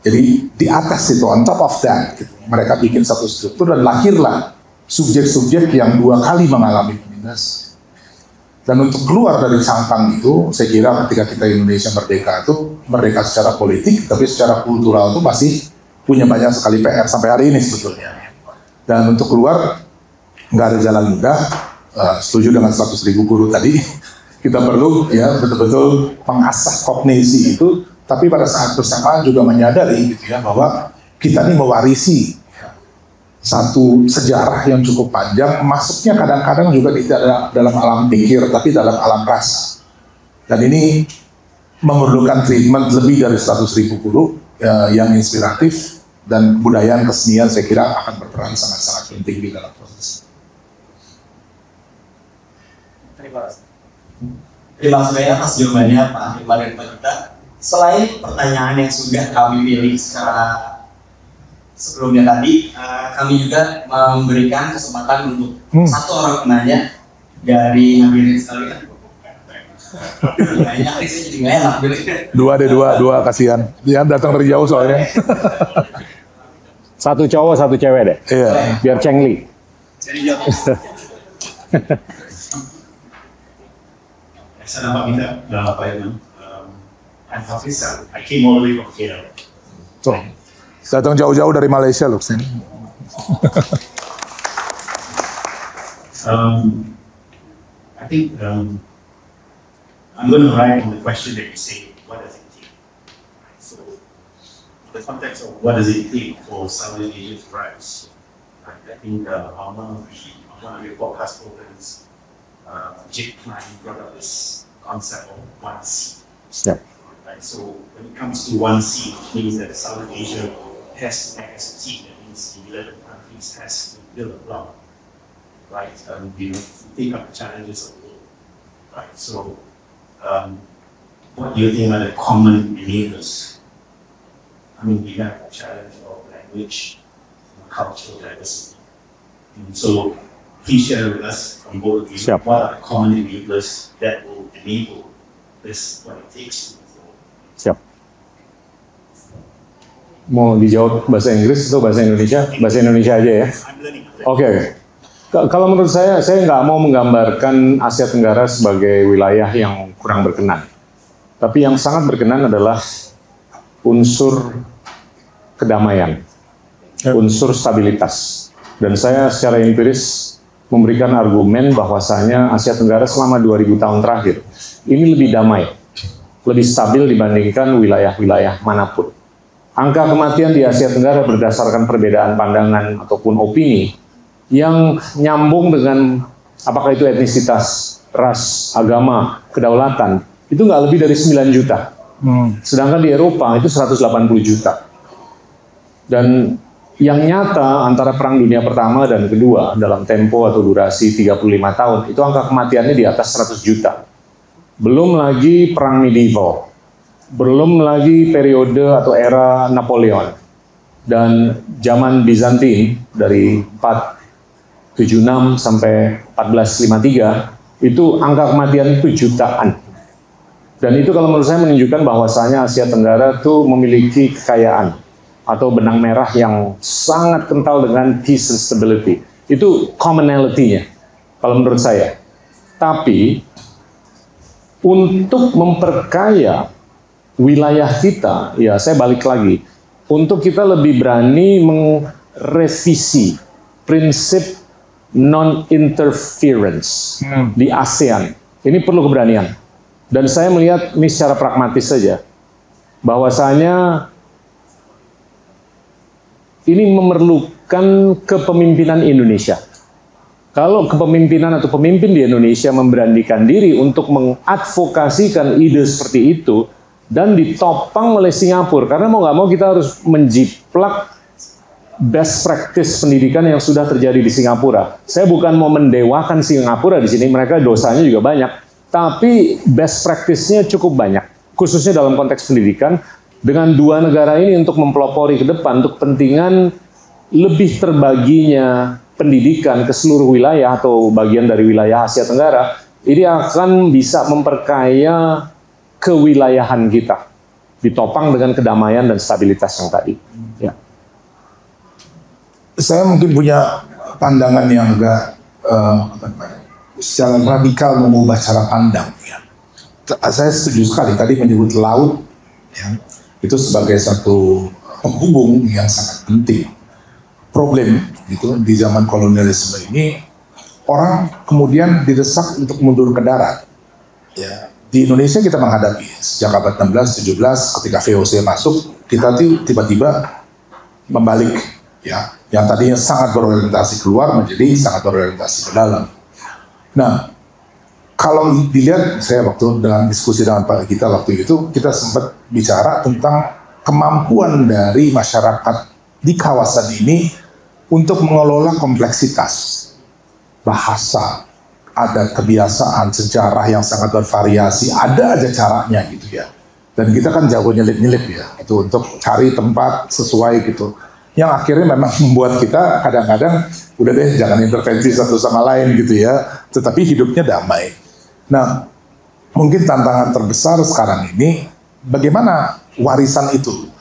Jadi di atas itu, on top of that, gitu, mereka bikin satu struktur dan lahirlah subjek-subjek yang dua kali mengalami penindasan. Dan untuk keluar dari cangkang itu, saya kira ketika kita Indonesia merdeka itu, merdeka secara politik, tapi secara kultural itu masih punya banyak sekali PR sampai hari ini sebetulnya. Dan untuk keluar, nggak ada jalan mudah, setuju dengan 100.000 guru tadi, kita perlu ya betul-betul mengasah kognisi itu, tapi pada saat bersamaan juga menyadari gitu ya, bahwa kita ini mewarisi satu sejarah yang cukup panjang, masuknya kadang-kadang juga tidak dalam alam pikir, tapi dalam alam rasa. Dan ini memerlukan treatment lebih dari 100.000 guru yang inspiratif, dan kebudayaan kesenian saya kira akan berperan sangat-sangat penting di dalam proses. Terima kasih atas jawabannya Pak Hilman dan Pak Gita. Selain pertanyaan yang sudah kami pilih secara sebelumnya tadi, kami juga memberikan kesempatan untuk satu orang penanya dari hadirin sekalian. Banyak sih, jadi nggak enak. Dua kasihan. Dia datang dari jauh soalnya. Satu cowok, satu cewek deh. Iya. Biar cengli. Saya nama Gita, nama Pak Hilman. I'm Hafiz. I came all the way from KL. So, datang jauh-jauh dari Malaysia loh sini. I think I'm going to write on the question that you say, what does it take? So, the context of what does it take for Southeast Asia to rise? I think on one of your podcast programs, Jake Klein brought up this concept of one seed. Yeah. Right? So when it comes to one seed, it means that South Asia has to act as a team. That means the 11 countries has to build a block, right? To take up the challenges of the world, right? So what do you think are the common enablers? I mean, we have a challenge of language, cultural diversity. And so please share with us from both of you, Sure. what are the common enablers that will enable this, what it takes to move forward. Siap. Mau dijawab bahasa Inggris atau bahasa Indonesia? Bahasa Indonesia aja ya. Oke. Kalau menurut saya nggak mau menggambarkan Asia Tenggara sebagai wilayah yang kurang berkenan. Tapi yang sangat berkenan adalah unsur kedamaian, unsur stabilitas. Dan saya secara empiris memberikan argumen bahwasanya Asia Tenggara selama 2000 tahun terakhir ini lebih damai, lebih stabil dibandingkan wilayah-wilayah manapun. Angka kematian di Asia Tenggara berdasarkan perbedaan pandangan ataupun opini yang nyambung dengan apakah itu etnisitas, ras, agama, kedaulatan, itu nggak lebih dari 9 juta. Sedangkan di Eropa itu 180 juta. Dan yang nyata antara Perang Dunia Pertama dan Kedua dalam tempo atau durasi 35 tahun, itu angka kematiannya di atas 100 juta. Belum lagi Perang Medieval, belum lagi periode atau era Napoleon, dan zaman Bizantin dari 476 sampai 1453, itu angka kematian itu jutaan. Dan itu kalau menurut saya menunjukkan bahwasanya Asia Tenggara itu memiliki kekayaan atau benang merah yang sangat kental dengan peace and stability. Itu commonality-nya, kalau menurut saya. Tapi, untuk memperkaya wilayah kita, ya saya balik lagi, untuk kita lebih berani merevisi prinsip non-interference di ASEAN. Ini perlu keberanian. Dan saya melihat ini secara pragmatis saja, bahwasanya ini memerlukan kepemimpinan Indonesia. Kalau kepemimpinan atau pemimpin di Indonesia memberanikan diri untuk mengadvokasikan ide seperti itu dan ditopang oleh Singapura, karena mau nggak mau kita harus menjiplak best practice pendidikan yang sudah terjadi di Singapura. Saya bukan mau mendewakan Singapura di sini, mereka dosanya juga banyak, tapi best practice-nya cukup banyak, khususnya dalam konteks pendidikan. Dengan dua negara ini untuk mempelopori ke depan untuk kepentingan lebih terbaginya pendidikan ke seluruh wilayah atau bagian dari wilayah Asia Tenggara, ini akan bisa memperkaya kewilayahan kita, ditopang dengan kedamaian dan stabilitas yang tadi. Ya. Saya mungkin punya pandangan yang agak secara radikal mengubah cara pandang. Ya. Saya setuju sekali tadi menyebut laut, ya, itu sebagai satu penghubung yang sangat penting. Problem itu di zaman kolonialisme ini, orang kemudian didesak untuk mundur ke darat. Ya, di Indonesia kita menghadapi sejak abad 16-17 ketika VOC masuk, kita tiba-tiba membalik, ya, yang tadinya sangat berorientasi keluar menjadi sangat berorientasi ke dalam. Nah, kalau dilihat, saya waktu dengan diskusi dengan Pak kita waktu itu, kita sempat bicara tentang kemampuan dari masyarakat di kawasan ini untuk mengelola kompleksitas bahasa, ada kebiasaan, sejarah yang sangat bervariasi, ada aja caranya gitu ya. Dan kita kan jago nyelip-nyelip ya, itu untuk cari tempat sesuai gitu. Yang akhirnya memang membuat kita kadang-kadang, udah deh jangan intervensi satu sama lain gitu ya, tetapi hidupnya damai. Nah, mungkin tantangan terbesar sekarang ini, bagaimana warisan itu,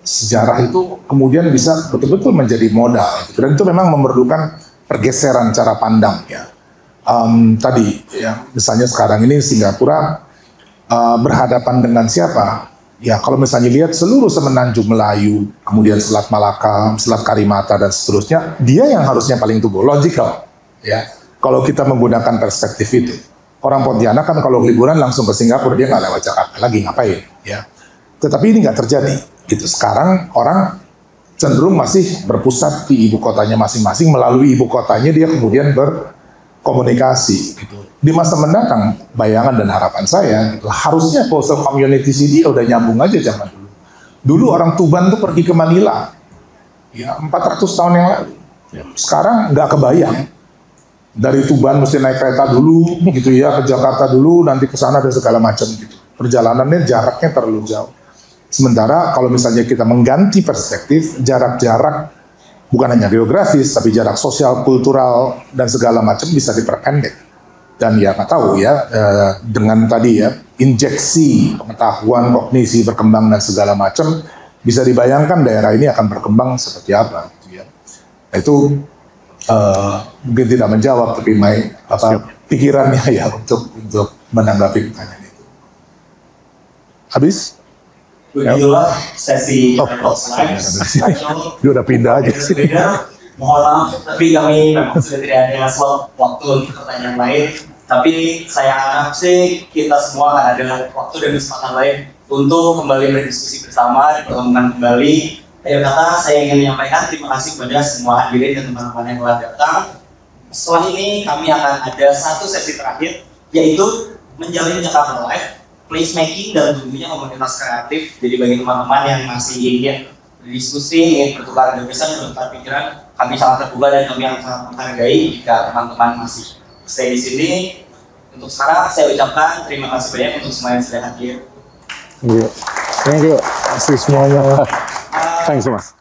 sejarah itu kemudian bisa betul-betul menjadi modal. Dan itu memang memerlukan pergeseran cara pandang ya. Tadi ya, misalnya sekarang ini Singapura berhadapan dengan siapa? Ya kalau misalnya lihat seluruh semenanjung Melayu, kemudian Selat Malaka, Selat Karimata dan seterusnya, dia yang harusnya paling tumbuh, logical ya. Kalau kita menggunakan perspektif itu. Orang Pontianak kan kalau liburan langsung ke Singapura, dia nggak lewat Jakarta lagi, ngapain? Ya. Tetapi ini nggak terjadi. Gitu. Sekarang orang cenderung masih berpusat di ibu kotanya masing-masing, melalui ibu kotanya dia kemudian berkomunikasi. Gitu. Di masa mendatang, bayangan dan harapan saya, gitu, harusnya coastal community dia udah nyambung aja zaman dulu. Dulu orang Tuban tuh pergi ke Manila, ya 400 tahun yang lalu. Sekarang nggak kebayang. Dari Tuban mesti naik kereta dulu, gitu ya, ke Jakarta dulu, nanti ke sana dan segala macam gitu. Perjalanannya jaraknya terlalu jauh. Sementara kalau misalnya kita mengganti perspektif, jarak-jarak bukan hanya geografis, tapi jarak sosial, kultural dan segala macam bisa diperpendek. Dan ya nggak tahu ya, dengan tadi ya injeksi pengetahuan, kognisi berkembang dan segala macam, bisa dibayangkan daerah ini akan berkembang seperti apa gitu ya. Itu mungkin tidak menjawab, tapi pikirannya ya untuk menanggapi pertanyaan itu. Habis? Begitulah sesi Talks Live. Dia udah pindah aja sih. Mohon maaf, tapi kami memang sudah tidak ada slot waktu untuk pertanyaan lain. Tapi saya harap sih kita semua akan ada waktu dan kesempatan lain untuk kembali berdiskusi bersama, dipertemukan kembali. Akhir kata, saya ingin menyampaikan terima kasih kepada semua hadirin dan teman-teman yang telah datang. Setelah ini kami akan ada satu sesi terakhir, yaitu menjalin Jakarta Live, placemaking dan tentunya komunitas kreatif. Jadi bagi teman-teman yang masih ingin berdiskusi, ingin bertukar gagasan, bertukar pikiran, kami sangat terbuka dan kami sangat menghargai jika teman-teman masih stay di sini. Untuk sekarang saya ucapkan terima kasih banyak untuk semua yang sudah hadir. Thank you. Terima kasih semuanya. Thanks so much.